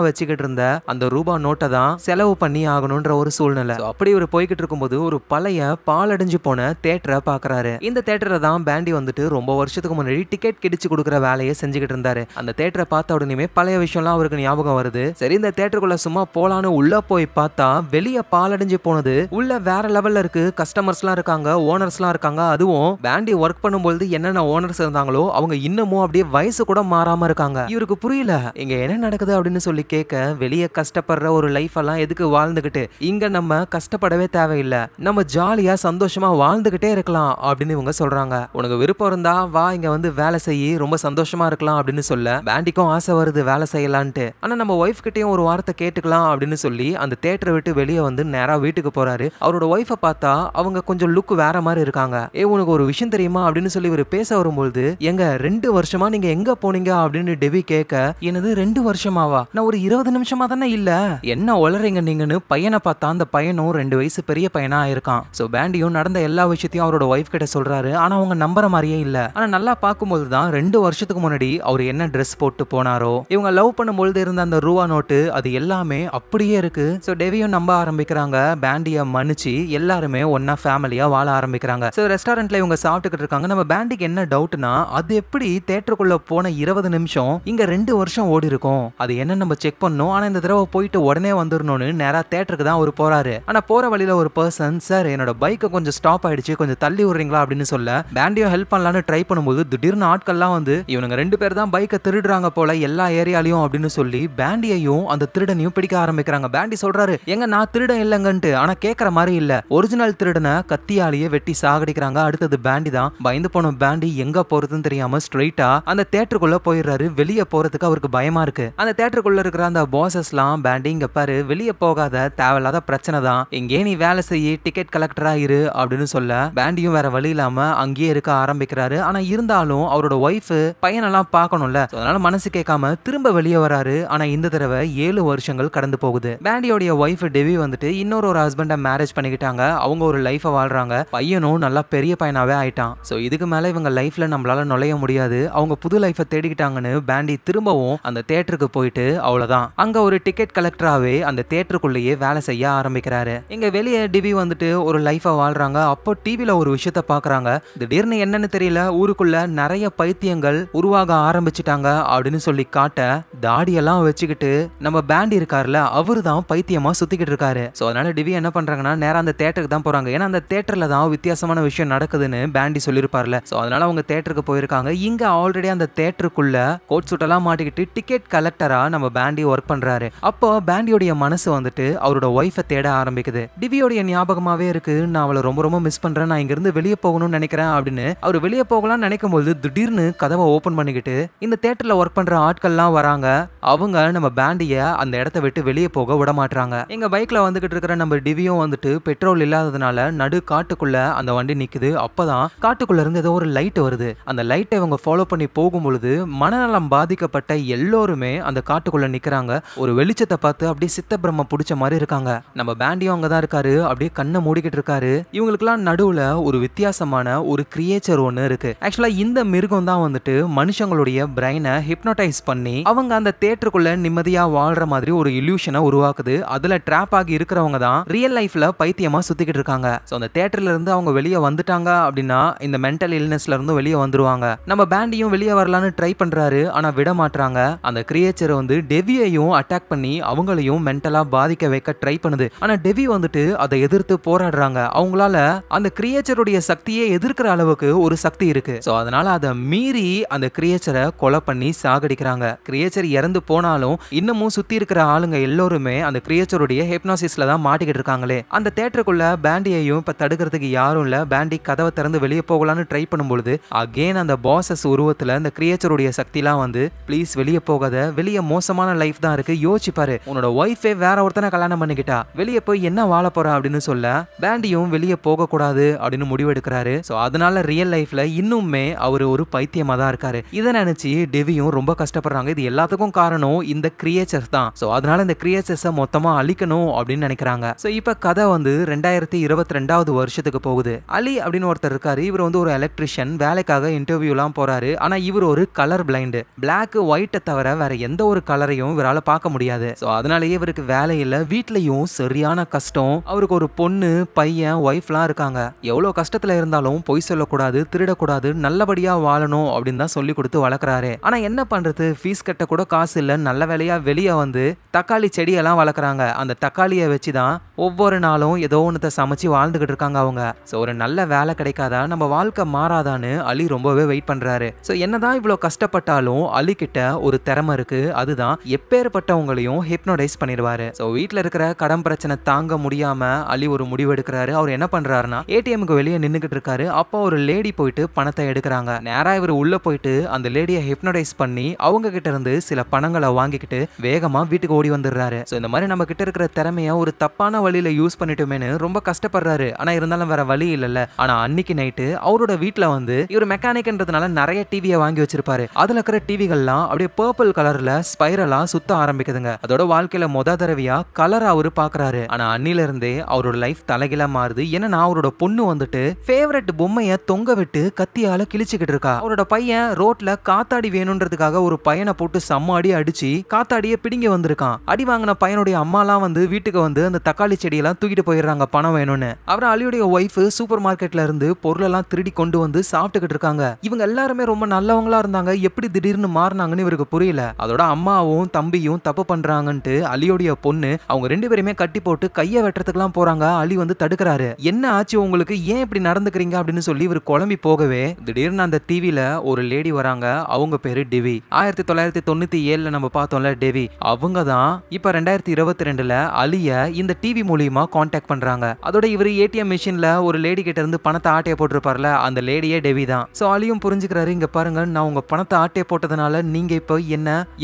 வச்சுக்கிட்டு இருந்த அந்த ரூபா நோட்டை தான் செலவு பண்ணி ஆகணும்ன்ற ஒரு சூழ்நிலை. அப்படி ஒரு போய்கிட்டு இருக்கும்போது ஒரு பழைய பாலடைஞ்சு போன தியேட்டரை பாக்குறாரு. இந்த தியேட்டரை தான் பேண்டி வந்துட்டு ரொம்ப வருஷத்துக்கு முன்னாடி டிக்கெட் கிடிச்சு கொடுக்குற வேலையை செஞ்சுக்கிட்டு இருந்தாரு. அந்த தியேட்டரை பார்த்த உடனே பழைய விஷயம்லாம் அவருக்கு ஞாபகம் வருது. சரி இந்த தியேட்டருக்குள்ள சும்மா போலான்னு உள்ள போய் பார்த்தா வெளியே பாலடைஞ்சு போனது. உள்ள வேற லெவல்ல இருக்கு. கஸ்டமர்ஸ்லாம் இருக்காங்க, ஓனர்ஸ்லாம் இருக்காங்க. அதுவும் பேண்டி ஒர்க் பண்ணும்போது என்னென்ன ஓனர்ஸ் இருந்தாங்களோ அவங்க இன்னமும் அப்படியே வயசு கூட மாறாம இருக்காங்க. இவருக்கு புரியல இங்க என்ன நடக்குது அப்படின்னு சொல்லி கேட்க, வெளியே கஷ்டப்படுற ஒரு லைஃப் எல்லாம் எதுக்கு இருக்கு வாழ்ந்துகிட்டு, இங்க நம்ம கஷ்டப்படவே தேவையில்லை, நம்ம ஜாலியா சந்தோஷமா வாழ்ந்துகிட்டே இருக்கலாம் அப்படின்னு இவங்க சொல்றாங்க. உனக்கு விருப்பம் இருந்தா வா இங்க வந்து வேலை செய்யி ரொம்ப சந்தோஷமா இருக்கலாம் அப்படின்னு சொல்ல பேண்டிக்கும் ஆசை வருது வேலை செய்யலான்ட்டு. ஆனா நம்ம ஒய்ஃப் கிட்டயும் ஒரு வார்த்தை கேட்டுக்கலாம் அப்படின்னு சொல்லி அந்த தியேட்டரை விட்டு வெளியே வந்து நேரா வீட்டுக்கு போறாரு. அவரோட ஒய்ஃபை பார்த்தா அவங்க கொஞ்சம் லுக் வேற மாதிரி இருக்காங்க. உனக்கு ஒரு விஷயம் தெரியுமா அப்படின்னு சொல்லி இவர் பேச வரும்போது, எங்க 2 வருஷமா நீங்க எங்க போனீங்க அப்படின்னு டெவி கேட்க, என்னது 2 வருஷமாவா, நான் ஒரு 20 நிமிஷமா தானே இல்ல, என்ன உளறீங்க நீங்கன்னு பையனை பார்த்தா அந்த பையனும் 2 வயசு பெரிய பையனா இருக்கான். சோ பேண்டியும் நடந்த எல்லா விஷயத்தையும் அவரோட ஒய்ஃப் கிட்ட சொல்றாரு. ஆனா அவங்க நம்புற மாதிரியே இல்ல. ஆனா நல்லா பார்க்கும்போது தான் 2 வருஷத்துக்கு முன்னாடி அவர் என்ன ட்ரெஸ் போட்டு போனாரோ, இவங்க லவ் பண்ணும்போது இருந்த அந்த ரூபா நோட்டு அது எல்லாமே அப்படியே இருக்கு. சோ டெவியும் நம்ப ஆரம்பிக்கிறாங்க. பேண்டிய மன்னிச்சு எல்லாருமே ஒன்னா ஃபேமிலியா வாழ ஆரம்பிக்கிறாங்க. சோ ரெஸ்டாரண்ட்ல இவங்க சாப்பிட்டுக்கிட்டு இருக்காங்க. நம்ம பேண்டிக்கு என்ன டவுட்னா, அது எப்படி தியேட்டருக்குள்ள போன 20 நிமிஷம் இங்க 2 வருஷம் ஓடி இருக்கும், அது என்ன நம்ம செக் பண்ணோம். ஆனா இந்த தடவை போயிட்டு உடனே வந்துடணும்னு நேரா தியேட்டருக்கு தான் அவர் போறாரு. ஆனா போற வழியில ஒரு பர்சன், சார் என்னோட பைக் கொஞ்சம் ஸ்டாப் ஆயிடுச்சு, கொஞ்சம் தள்ளி விடுறீங்களா அப்படின்னு சொல்ல பேண்டியும் ஹெல்ப் பண்ணலான்னு ட்ரை பண்ணும்போது திடீர்னு ஆட்கள்லாம் வந்து இவனுங்க 2 பேர் தான் பைக்கை திருடுறாங்க போல எல்லா ஏரியாலையும் அப்படின்னு சொல்லி பேண்டியையும் அந்த திருடனையும் பிடிக்க ஆரம்பிக்கிறாங்க. பேண்டி சொல்றாரு, எங்க நான் திருடன் இல்லங்கன்ட்டு. ஆனா கேட்கற மாதிரி இல்ல, ஒரிஜினல் திருடனை கத்தியாலேயே வெட்டி சாகடிக்கிறாங்க. அடுத்தது பேண்டி தான். பயந்து போன பேண்டி எங்க போறதுன்னு தெரியாம ஸ்ட்ரைட்டா அந்த தியேட்டருக்குள்ள போயிடுறாரு. வெளியே போறதுக்கு அவருக்கு பயமா இருக்கு. அந்த தியேட்டருக்குள்ள இருக்கிற அந்த பாசஸ்லாம், பேண்டி இங்க பாரு, வெளியே போகாத, தேவையில்லாத பிரச்சனை தான், இங்கே நீ வேலை செய்ய, டிக்கெட் கலெக்டரா இரு அப்படின்னு சொல்ல பேண்டியும் வேற வழி இல்லாம அங்கேயே இருக்க ஆரம்பிக்கிறாரு. ஆனா இருந்தாலும் அவரோட ஒய்ஃப் பையனெல்லாம் பார்க்கணும்ல, அதனால மனசு கேட்காம திரும்ப வெளியே வராரு. ஆனா இந்த தடவை 7 வருஷங்கள் கடந்து போகுது. பேண்டியோடைய ஒய்ஃப் டெவி வந்துட்டு இன்னொரு ஹஸ்பண்ட மேரேஜ் பண்ணிக்கிட்டாங்க. அவங்க ஒரு லைஃப வாழ்றாங்க. பையனும் நல்லா பெரிய பையனாவே ஆயிட்டான். சோ இதுக்கு மேல இவங்க லைஃப்ல நம்மளால நுழைய முடியாது, அவங்க புது லைஃபை தேடிக்கிட்டாங்கன்னு பேண்டி திரும்பவும் அந்த தியேட்டருக்கு போயிட்டு அவ்வளவுதான் அங்க ஒரு டிக்கெட் கலெக்டராவே அந்த தியேட்டருக்குள்ளேயே வேலை செய்ய ஆரம்பிக்கிறாரு. இங்க வெளியே டிவி வந்துட்டு ஒரு லைஃபை வாழ்றாங்க. அப்போ டிவில ஒரு விஷயத்த பாக்குறாங்க. திடீர்னு என்னன்னு தெரியல, ஊருக்குள்ள நிறைய பைத்தியங்கள் உருவாக ஆரம்பிச்சிட்டாங்க அப்படின்னு சொல்லி காட்ட, தாடியெல்லாம் வச்சுக்கிட்டு நம்ம பேண்டி இருக்காருல, அவரு தான் பைத்தியமா சுத்திக்கிட்டு இருக்காரு. சோ அதனால டிவி என்ன பண்றாங்கன்னா நேரா அந்த தியேட்டருக்கு தான் போறாங்க. ஏன்னா அந்த தியேட்டர்ல தான் வித்தியாசமான விஷயம் நடக்குதுன்னு பேண்டி சொல்லிருப்பார்ல. சோ அதனால அவங்க தியேட்டருக்கு போயிருக்காங்க. இங்க ஆல்ரெடி அந்த தியேட்டருக்குள்ள கோட் சூட் எல்லாம் மாட்டிக்கிட்டு டிக்கெட் கலெக்டரா நம்ம பேண்டி ஒர்க் பண்றாரு. அப்போ பேண்டியோடைய மனசு வந்துட்டு அவரோட ஒய்ஃபை தேட ஆரம்பிக்குது. டிவியோடைய ஞாபகமாவே இருக்கு, நான் அவளை ரொம்ப ரொம்ப மிஸ் பண்றேன், நான் இங்க இருந்து வெளியே போகணும்னு நினைக்கிறேன் அப்படின்னு அவர் வெளியே போகலாம்னு நினைக்கும் போது திடீர்னு கதவை ஓபன் பண்ணிக்கிட்டு இந்த தியேட்டர்ல ஒர்க் பண்ற ஆட்கள்லாம் வராங்க. அவங்க நம்ம பேண்டிய அந்த இடத்த விட்டு வெளியே போக விட மாட்டாங்க. எங்க பைக்ல வந்துகிட்டு இருக்கிற நம்ம டிவியும் வந்துட்டு பெட்ரோல் இல்லாததுனால நடு காட்டுக்குள்ள அந்த வண்டி நிக்குது. அப்பதான் காட்டுக்குள்ள இருந்து ஏதோ ஒரு லைட் வருது. அந்த லைட்டை இவங்க ஃபாலோ பண்ணி போகும்பொழுது மனநலம் பாதிக்கப்பட்ட எல்லோருமே அந்த காட்டுக்குள்ள நிக்கிறாங்க. ஒரு வெளிச்சத்தை பார்த்து அப்படியே சித்த பிரம்ம பிடிச்ச மாதிரி இருக்காங்க. நம்ம பேண்டியும் அங்கதான் இருக்காரு, அப்படியே கண்ணை மூடிக்கிட்டு இருக்காரு. இவங்களுக்குலாம் நடுவுல ஒரு வித்தியாசமான ஒரு கிரியேச்சர் ஒண்ணு இருக்கு. ஆக்சுவலா இந்த மிருகம் தான் வந்துட்டு மனுஷங்களுடைய பிரைனை ஹிப்னோடைஸ் பண்ணி அவங்க அந்த தியேட்டருக்குள்ள நிம்மதியா வாழ்ற மாதிரி ஒரு இல்யூஷனை உருவாக்குது. அதுல ட்ராப் ஆகி இருக்கிறவங்க தான் ரியல் லைஃப்ல பைத்தியமா சுத்திக்கிட்டு இருக்காங்க. சோ அந்த தியேட்டர்ல இருந்து அவங்க வெளியே வந்துட்டாங்க அப்படின்னா இந்த மென்டல் இல்னஸ்ல இருந்து வெளியே வந்துருவாங்க. நம்ம பேண்டியும் வெளியே வரலான்னு ட்ரை பண்றாரு, ஆனா விட மாட்டாங்க. அந்த கிரியேச்சர் வந்து டெவியையும் அட்டாக் பண்ணி அவங்களையும் மென்டலா பாதிக்க வைக்க ட்ரை பண்ணுது. ஆனா டெவி வந்துட்டு அதை எதிர்த்து போராடுறாங்க. அவங்களால அந்த கிரியேச்சருடைய சக்தியை எதிர்க்கிற அளவுக்கு ஒரு சக்தி இருக்கு. சோ அதனால அதை மீறி அந்த கிரியேச்சரை கொலை பண்ணி சாகடிக்கிறாங்க. கிரியேச்சர் இறந்து போனாலும் இன்னமும் சுத்தி இருக்கிற ஆளுங்க எல்லாருமே அந்த கிரியேச்சருடைய ஹிப்னோசிஸ்ல தான் மாட்டிக்கிட்டு இருக்காங்களே. அந்த தியேட்டருக்குள்ள பேண்டியையும் இப்ப தடுக்கிறதுக்கு யாரும் இல்ல. பேண்டி கதவை திறந்து வெளியே போகலான்னு ட்ரை பண்ணும்போது அகேன் அந்த பாசஸ் உருவத்துல அந்த கிரியேச்சருடைய சக்திலாம் வந்து, ப்ளீஸ் வெளியே போகாத, வெளியே மோசமான லைஃப் தான் இருக்கு, யோசிச்சு பாரு, உன்னோட ஒய்ஃபே வேற ஒருத்தனை கல்யாணம் பண்ணிக்கிட்டா, வெளியே போய் என்ன வாழ போற அப்படின்னு சொல்ல பேண்டியும் வெளியே போக கூடாது அப்படின்னு முடிவெடுக்கிறாரு. சோ அதனால ரியல் லைஃப்ல இன்னுமே அவரு ஒரு பைத்தியமா தான் இருக்காரு. இதை நினைச்சு டெவியும் ரொம்ப கஷ்டப்படுறாங்க. இது எல்லாத்துக்கும் காரணம் இந்த கிரியேச்சர்ஸ் தான். சோ அதனால இந்த கிரியேச்சர்ஸை மொத்தமா அழிக்கணும் அப்படின்னு நினைக்கிறாங்க. சோ இப்ப கதை வந்து 2022 வருஷத்துக்கு போகுது. அலி அப்படின்னு ஒருத்தர் இருக்காரு. இவர் வந்து ஒரு எலக்ட்ரிஷியன், வேலைக்காக இன்டர்வியூ எல்லாம் போறாரு. ஆனா இவர் ஒரு கலர் பிளைண்ட், பிளாக் ஒயிட்டை தவிர வேற எந்த ஒரு கலரையும் இவரால பார்க்க முடியாது. சோ அதனாலேயே இவருக்கு வேலை இல்ல, வீட்லயும் சரியான கஷ்டம். அவருக்கு ஒரு பொண்ணு, பையன், ஒய்ஃப்லாம் இருக்காங்க. எவ்வளவு கஷ்டத்துல இருந்தாலும் பொய் சொல்லக்கூடாது, திருடக்கூடாது, நல்லபடியா வாழணும் அப்படின்னு தான் சொல்லி கொடுத்து வளர்க்குறாரு. ஆனா என்ன பண்றது, ஃபீஸ் கட்ட கூட காசு இல்ல. நல்ல வேலையா வெளியே வந்து தக்காளி செடியெல்லாம் வளர்க்குறாங்க. அந்த தக்காளியை வச்சுதான் ஒவ்வொரு நாளும் ஏதோ ஒன்றத்தை சமைச்சு வாழ்ந்துகிட்டு இருக்காங்க அவங்க. ஸோ ஒரு நல்ல வேலை கிடைக்காதா, நம்ம வாழ்க்கை மாறாதான்னு அலி ரொம்பவே வெயிட் பண்றாரு. ஸோ என்னதான் இவ்வளோ கஷ்டப்பட்டாலும் அலி கிட்ட ஒரு திறமை இருக்கு, அதுதான் எப்பேற்பட்டவங்களையும் ஹிப்னோடைஸ் பண்ணிடுவாரு. ஸோ வீட்ல இருக்கிற கடன் பிரச்சனை தாங்க முடியாம அலி ஒரு முடிவு எடுக்கிறாரு. அவர் என்ன பண்றாருன்னா ஏடிஎம்க்கு வெளியே நின்னுகிட்டு இருக்காரு. அப்போ ஒரு லேடி போயிட்டு பணத்தை எடுக்கிறாங்க. நேரா இவர் உள்ள போயிட்டு அந்த லேடியை ஹிப்னோடைஸ் பண்ணி அவங்க கிட்ட இருந்து சில பணங்களை வாங்கிக்கிட்டு வேகமா வீட்டுக்கு ஓடி வந்துடுறாரு. இந்த மாதிரி நம்ம கிட்ட இருக்கிற திறமைய ஒரு தப்பான வழியில யூஸ் பண்ணிட்டோமேனு ரொம்ப கஷ்டப்படுறாரு. ஆனா இருந்தாலும் வேற வழி இல்லல்ல. ஆனா அன்னைக்கு நைட்டு அவரோட வீட்ல வந்து இவர் மெக்கானிக்ன்றதுனால நிறைய டிவியை வாங்கி வச்சிருப்பாரு. அதுல இருக்கிற டிவிகள்லாம் அப்படியே பர்பிள் கலர்ல ஸ்பைரலா சுத்த ஆரம்பிக்குதுங்க. அதோட வாழ்க்கையில முத தடவையா கலர் அவரு பாக்குறாரு. ஆனா அன்னில இருந்தே அவரோட லைஃப் தலைகீழா மாறுது. ஏன்னா அவரோட பொண்ணு வந்துட்டு ஃபேவரட் பொம்மைய தொங்க விட்டு கத்தியால கிழிச்சுக்கிட்டு இருக்கா. அவரோட பையன் ரோட்ல காத்தாடி வேணும்ன்றதுக்காக ஒரு பையனை போட்டு செம்ம அடி அடிச்சு காத்தாடிய பிடிங்க வந்திருக்கான். அடி வாங்கின பையனுடைய அம்மாலாம் வந்து வீட்டுக்கு வந்து அந்த தக்காளி செடியெல்லாம் தூக்கிட்டு போயிடுறாங்க பணம் வேணும்னு. அப்புறம் அலியுடைய ஒய்ஃப் சூப்பர் மார்க்கெட்ல இருந்து பொருளெல்லாம் திருடி கொண்டு வந்து சாப்பிட்டுக்கிட்டு இருக்காங்க. இவங்க எல்லாருமே ரொம்ப நல்லவங்களா இருந்தாங்க. எப்படி திடீர்னு மாறினாங்கன்னு இவருக்கு புரியல. அதோட அம்மாவும் தம்பியும் தப்பு பண்றாங்கன்ட்டு அலியோடைய பொண்ணு அவங்க ரெண்டு பேருமே கட்டி போட்டு கைய வெட்டுறதுக்குலாம் போறாங்க. அலி வந்து தடுக்கிறாரு. என்ன ஆச்சு உங்களுக்கு, ஏன் இப்படி நடந்துக்கிறீங்க அப்படின்னு சொல்லி இவர் குழம்பி போகவே திடீர்னு அந்த டிவில ஒரு லேடி வராங்க. அவங்க பேரு டெவி. 1997 நம்ம பார்த்தோம்ல டெவி, அவங்க தான் இப்ப 2022 அலிய இந்த டிவி மூலியமா கான்டாக்ட் பண்றாங்க. அதோட இவர் ஏடிஎம் மிஷின்ல ஒரு லேடி கிட்ட இருந்து பணத்தை ஆட்டைய போட்டிருப்பார்ல, அந்த லேடியே டெவி தான். சோ அலியும் புரிஞ்சுக்கிறாரு, இங்க பாருங்க நான் உங்க பணத்தை ஆட்டைய போட்டதுனால நீங்க இப்ப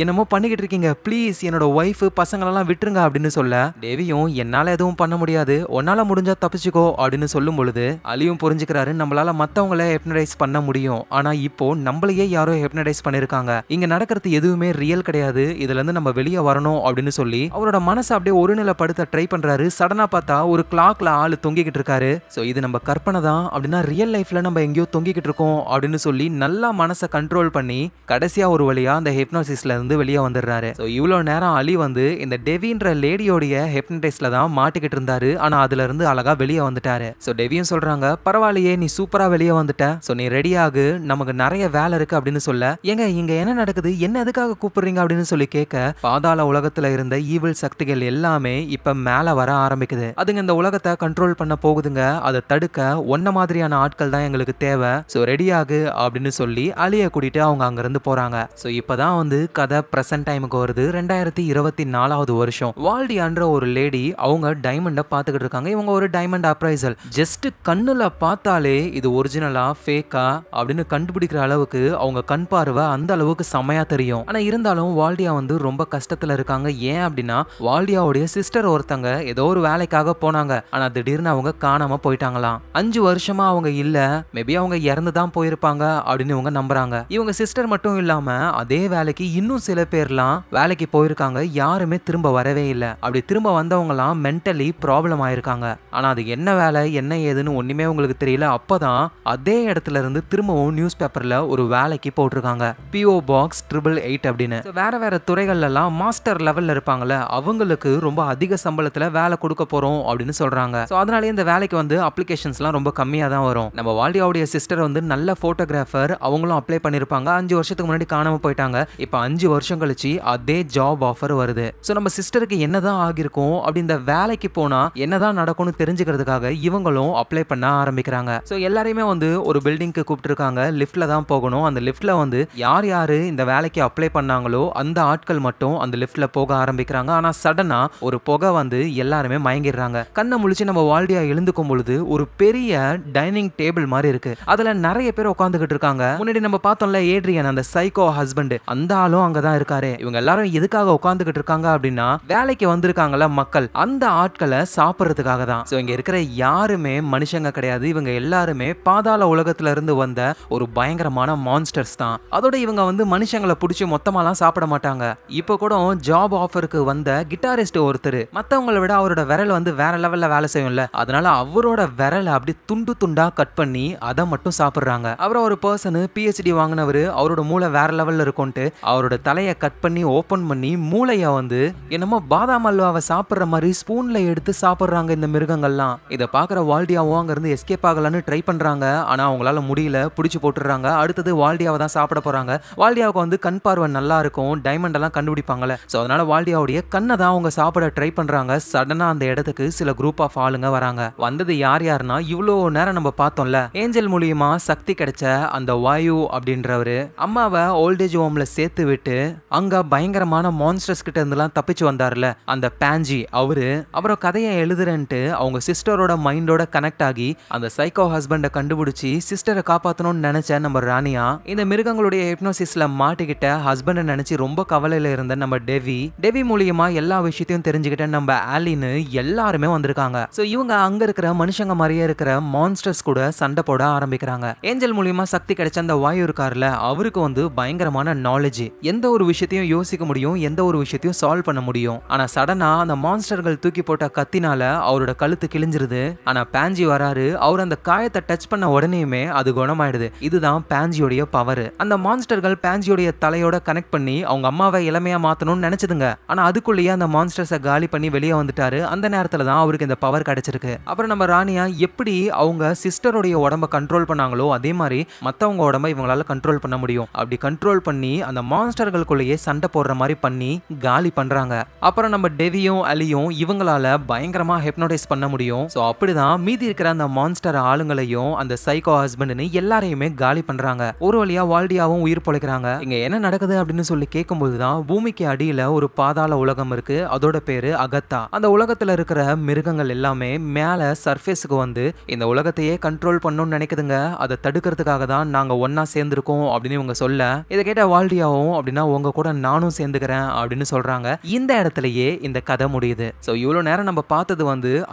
என்னமோ பண்ணிக்கிட்டு இருக்கீங்க, ப்ளீஸ் என்னோட ஒய்ஃப் பசங்களெல்லாம் விட்டுருங்க அப்படின்னு சொல்ல டெவியும் என்னால எதுவும் பண்ண முடியாது, உன்னால முடிஞ்சா தப்பிச்சுக்கோ அப்படின்னு சொல்லும் பொழுது அலியும் புரிஞ்சுக்கிறாரு, நம்மளால மத்தவங்களை ஹிப்னடைஸ் பண்ண முடியும், ஆனா இப்போ நம்மளையே யாரோ ஹிப்னடைஸ் பண்ணிருக்காங்க, இங்க நடக்கிறது எதுவுமே ரியல் கிடையாது, இதுல இருந்து நம்ம வெளியே வரணும் அப்படின்னு சொல்லி அவரோட மனசை அப்படியே ஒருநிலைப்படுத்த ட்ரை பண்றாரு. சடனா பார்த்தா ஒரு கிளாக்ல ஆளு தொங்கிக்கிட்டு இருக்காரு. சோ இது நம்ம கற்பனை தான் அப்படின்னா ரியல் லைஃப்ல நம்ம எங்கேயோ தொங்கிக்கிட்டு இருக்கோம் அப்படின்னு சொல்லி நல்லா மனசை கண்ட்ரோல் பண்ணி கடைசியா ஒரு வழியா அந்த ஹிப்னோசிஸ்ல இருந்து வெளியே வந்துடுறாரு. சோ இவ்வளவு நேரம் அலி வந்து இந்த டெவின்ற லேடியோடைய ஹிப்னடைஸ்ல தான் மாட்டிக்கிட்டு இருந்தாரு. ஆனா அதுல இருந்து அழகா வெளியே வந்துட்டாரு. சோ டெவியும் சொல்றாங்க, பரவாயில்லையே நீ சூப்பரா வெளியே வந்துட்ட, சோ நீ ரெடி ஆகு, நமக்கு நிறைய வேலை இருக்கு அப்படின்னு சொல்ல, ஏங்க இங்க என்ன நடக்குது, என்ன எதுக்காக கூப்பிடுறீங்க அப்படின்னு சொல்லி கேட்க, பாதாள உலகத்துல இருந்த ஈவில் சக்திகள் எல்லாமே இப்ப மேல வர ஆரம்பிக்குது. அதுங்க இந்த உலகத்தை கண்ட்ரோல் பண்ண போகுதுங்க, அதை தடுக்க ஒன்ன மாதிரியான ஆட்கள் தான் எங்களுக்கு தேவை, சோ ரெடி ஆகு அப்படின்னு சொல்லி அலிய கூட்டிட்டு அவங்க அங்க இருந்து போறாங்க. சோ இப்பதான் வந்து கதை பிரசன்ட் டைமுக்கு வருது. 2024 வருஷம். வால்டியான்ற ஒரு லேடி அவங்க டைமண்ட பாத்துக்கிட்டு இருக்காங்க. இவங்க ஒரு டைமண்ட் அப்ரைசல், ஜஸ்ட் கண்ணுல பார்த்தாலே இது ஒரிஜினலா ஃபேக்கா அப்படின்னு கண்டுபிடிக்கிற அளவுக்கு அவங்க கண் பார்வை அந்த அளவுக்கு செமையா தெரியும். ஆனா இருந்தாலும் வால்டியா வந்து ரொம்ப கஷ்டத்துல இருக்காங்க. ஏன் அப்படின்னா வால்டியாவுடைய சிஸ்டர் ஒருத்தங்க ஏதோ ஒரு வேலைக்காக போனாங்க. ஆனா திடீர்னு அவங்க காணாம போயிட்டாங்களாம். 5 வருஷமா அவங்க இல்ல, மேபி அவங்க இறந்துதான் போயிருப்பாங்க அப்படின்னு இவங்க நம்புறாங்க. இவங்க சிஸ்டர் மட்டும் இல்லாம அதே வேலைக்கு இன்னும் சில பேர்லாம் வேலைக்கு போயிருக்காங்க. யாருமே திரும்ப வரவே இல்லை. அப்படி திரும்ப வந்தவங்கலாம் மென்டலி ப்ராப்ளம் ஆயிருக்காங்க. ஆனா அது என்ன வேலை என்ன ஏதுன்னு ஒண்ணுமே உங்களுக்கு தெரியல. அப்பதான் அதே இடத்துல இருந்து திரும்பவும் நியூஸ் பேப்பர்ல ஒரு வேலைக்கு போட்டிருக்காங்க, PO Box 888 அப்படின்னு. வேற வேற துறைகள்ல எல்லாம் மாஸ்டர் லெவல்ல இருப்பாங்கல்ல, அவங்களுக்கு ரொம்ப அதிக சம்பளத்துல வேலை கொடுக்க போறோம் அப்படின்னு சொல்றாங்க. சோ அதனாலே இந்த வேலைக்கு வந்து அப்ளிகேஷன்ஸ்லாம் ரொம்ப கம்மியா தான் வரும். நம்ம வால்டியாவுடைய சிஸ்டர் வந்து நல்ல போட்டோகிராஃபர், அவங்களும் அப்ளை பண்ணிருப்பாங்க. 5 வருஷத்துக்கு முன்னாடி காணாம போயிட்டாங்க. இப்ப 5 வருஷம் கழிச்சு அதே ஜாப் ஆஃபர் வருது. சோ நம்ம சிஸ்டருக்கு என்னதான் ஆகிருக்கும், அப்படி இந்த வேலைக்கு போனா என்னதான் நடக்கும்னு தெரிஞ்சுக்கிறதுக்காக இவங்களும் அப்ளை பண்ண ஆரம்பிக்கிறாங்க. சோ எல்லாரையுமே வந்து ஒரு பில்டிங்க்கு கூப்பிட்டு இருக்காங்க. லிஃப்ட்ல தான் போகணும். அந்த லிஃப்ட்ல வந்து யார் யாரு இந்த வேலைக்கு அப்ளை பண்ணாங்களோ அந்த ஆட்கள் மட்டும் அந்த லிஃப்ட்ல போக ஆரம்பிக்கிறாங்க. ஆனா சடனா ஒரு புகை வந்து எல்லாருமே மயங்கிடுறாங்க. கண்ணை முழிச்சு நம்ம வால்டியா எழுந்துக்கும் பொழுது ஒரு பெரிய டைனிங் டேபிள் மாதிரி இருக்கு. அதுல நிறைய பேர் உட்காந்துக்கிட்டு இருக்காங்க. முன்னாடி நம்ம பார்த்தோம்ல ஏட்ரியன், அந்த சைக்கோ ஹஸ்பண்ட், அந்த ஆளும் அங்கதான் இருக்காரு. இவங்க எல்லாரும் எதுக்காக உட்காந்துக்கிட்டு இருக்காங்க அப்படின்னா வேலைக்கு வந்திருக்காங்கல்ல மக்கள், அந்த ஆட்களை சாப்பிடுறதுக்காக தான். சோ இங்க இருக்கிற யாருமே மனுஷங்க கிடையாது. இவங்க எல்லாருமே பாதாள உலகத்துல இருந்து வந்த ஒரு பயங்கரமான மான்ஸ்டர்ஸ் தான். அதோட இவங்க வந்து மனுஷங்களை பிடிச்சி மொத்தமாலாம் சாப்பிட மாட்டாங்க. இப்போ கூட ஜாப் ஆஃபருக்கு வந்த கிட்டாரிஸ்ட் ஒருத்தர் மத்தவங்களை விட அவரோட விரல் வந்து வேற லெவல்ல வேலை செய்யும்ல, அதனால அவரோட விரலை அப்படி துண்டு துண்டா கட் பண்ணி அதை மட்டும் சாப்பிடுறாங்க. அப்புறம் ஒரு பர்சன் PhD வாங்கினவரு, அவரோட மூளை வேற லெவல்ல இருக்கும்ட்டு அவரோட தலையை கட் பண்ணி ஓபன் பண்ணி மூளைய வந்து என்னமோ பாதாம் அல்வாவை சாப்பிடுற மாதிரி ஸ்பூன்ல எடுத்து சாப்பிடுறாங்க இந்த மிருகங்கள்லாம். இதை பாக்குற வால்டியாவும் அங்க இருந்து எஸ்கேப் ஆகலான்னு ட்ரை பண்றாங்க. ஆனா அவங்களால முடியல, பிடிச்சு போட்டுறாங்க. அடுத்தது வால்டியாவை தான் சாப்பிட போறாங்க. வால்டியாவுக்கு வந்து கண் பார்வை நல்லா இருக்கும், டைமண்ட் எல்லாம் கண்டுபிடிப்பாங்கல்ல, சோ அதனால வால்டியாவுடைய கண்ணை தான் அவங்க சாப்பிட ட்ரை பண்றாங்க. சடனா அந்த இடத்துக்கு சில குரூப் ஆஃப் ஆளுங்க வராங்க. வந்தது யார் யாருன்னா, இவ்வளோ நேரம் நம்ம பார்த்தோம்ல ஏஞ்சல் மூலியமா சக்தி கிடைச்ச அந்த வாயு அப்படின்றவரு அம்மாவை ஓல்டேஜ் ஹோம்ல சேர்த்து விட்டு அங்க பயங்கரமான மான்ஸ்டர்ஸ் கிட்ட இருந்தெல்லாம் தப்பிச்சு வந்தார்ல, அந்த பேஞ்சி அவரு அப்புறம் கதையை எழுதுறேன்ட்டு அவங்க சிஸ்டரோட மைண்டோட கனெக்ட் ஆகி அந்த சைக்கோ ஹஸ்பண்டை கண்டுபிடிச்சி சிஸ்டரை காப்பாற்றணும்னு நினைச்ச நம்ம ராணியா இந்த மிருகங்களுடைய ஹிப்னோசிஸ்ல மாட்டிக்கிட்ட ஹஸ்பண்டை நினைச்சு ரொம்ப கவலையில இருந்த நம்ம டெவி மூலியமா எல்லா விஷயத்தையும் தெரிஞ்சுக்கிட்ட நம்ம ஆலின்னு எல்லாருமே வந்திருக்காங்க. சோ இவங்க அங்க இருக்கிற மனுஷங்க மாதிரியே இருக்கிற மான்ஸ்டர்ஸ் கூட சண்டை போட ஆரம்பிக்கிறாங்க. ஏஞ்சல் மூலியமா சக்தி கிடைச்ச அந்த வாயு இருக்கார்ல அவருக்கு பயங்கரமான நாலேஜ், எந்த ஒரு விஷயத்தையும் யோசிக்க முடியும், எந்த ஒரு விஷயத்தையும் சால்வ் பண்ண முடியும். ஆனா சடனா அந்த மான்ஸ்டர்கள் தூக்கி போட்ட கத்தினால அவரோட கழுத்து கிழிஞ்சிருது. ஆனா பேஞ்சி வராரு, அவர் அந்த காயத்தை டச் பண்ண உடனேயுமே அது குணமாயிடுது. இதுதான் பேஞ்சியோடைய பவர். அந்த மான்ஸ்டர்கள் பேஞ்சியோடைய தலையோட கனெக்ட் பண்ணி அவங்க அம்மாவை இளமையா மாத்தணும்னு நினைச்சதுங்க. ஆனா அதுக்குள்ளேயே அந்த மான்ஸ்டர்ஸை காலி பண்ணி வெளியே வந்துட்டாரு. அந்த நேரத்துல தான் அவருக்கு இந்த பவர் கிடைச்சிருக்கு. அப்புறம் நம்ம ராணியா எப்படி அவங்க சிஸ்டருடைய உடம்ப கண்ட்ரோல் பண்ணாங்களோ அதே மாதிரி மத்தவங்க உடம்ப இவங்களால கண்ட்ரோல் பண்ண முடியும். அப்படி கண்ட்ரோல் பண்ணி அந்த மான்ஸ்டர்களுக்குள்ளேயே சண்டை போடுற மாதிரி பண்ணி காலி பண்றாங்க. அப்புறம் நம்ம டெவியும் அலியும் இவங்களால பயங்கரமா ஹிப்னோடைஸ் பண்ண முடியும். சோ அப்படிதான் மீதி இருக்கிற அந்த மான்ஸ்டர் ஆளுங்களையும் அந்த சைக்கோ ஹஸ்பண்ட்னு எல்லாரையுமே காலி பண்றாங்க. ஒரு வழியா வால்டியாவும் உயிர் பொழைக்கிறாங்க. இங்க என்ன நடக்குது அப்படின்னு சொல்லி கேட்கும்போதுதான் பூமிக்கு அடியில ஒரு பாதாள உலகம் இருக்கு. அதோட பேரு அகத்தா. அந்த உலகத்துல இருக்கிற மிருகங்கள் எல்லாமே மேல சர்ஃபேஸுக்கு வந்து இந்த உலகத்தையே கண்ட்ரோல் பண்ணணும்னு நினைக்குதுங்க. அதை தடுக்கிறதுக்காக தான் நாங்க ஒன்னா சேர்ந்திருக்கோம் அப்படின்னு இவங்க சொல்ல, இதை கேட்ட வால்டியாவும் அப்படின்னா உங்க கூட நானும் சேர்ந்துக்கிறேன் அப்படின்னு சொல்றாங்க. இந்த இடத்துலயே இந்த கதை முடியுது. சோ இவ்வளவு நேரம் நம்ம பார்த்தது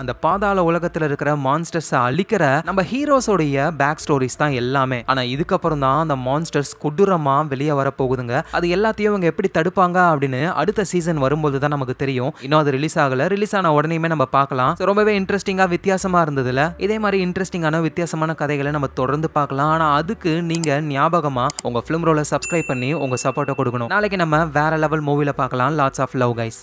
அந்த பாதாள உலகத்துல இருக்கிற மான்ஸ்டர்ஸ் அழிக்கிற நம்ம ஹீரோஸோடைய பேக் ஸ்டோரிஸ் தான் எல்லாமே. ஆனா இதுக்கப்புறம் தான் அந்த மான்ஸ்டர்ஸ் கொடூரமா வெளியே வர போகுதுங்க. அது எல்லாத்தையும் இவங்க எப்படி தடுப்பாங்க அப்படின்னு அடுத்த சீசன் வரும்போது தான் நமக்கு தெரியும். இன்னும் அது ரிலீஸ் ஆகல. ரிலீஸ் ஆன உடனேயுமே நம்ம பார்க்கலாம். ரொம்பவே இன்ட்ரெஸ்டிங்கா வித்தியாசமா இருந்ததுல இதே மாதிரி இன்ட்ரெஸ்டிங்கான வித்தியாசமான கதைகளை நம்ம தொடர்ந்து பார்க்கலாம். ஆனா அதுக்கு நீங்க ஞாபகமா உங்க ஃபிலிம் ரோல சப்ஸ்கிரைப் பண்ணி உங்க சப்போர்ட்டை கொடுக்கணும். நாளைக்கு நம்ம வேற லெவல் மூவில பார்க்கலாம். Lots of love guys.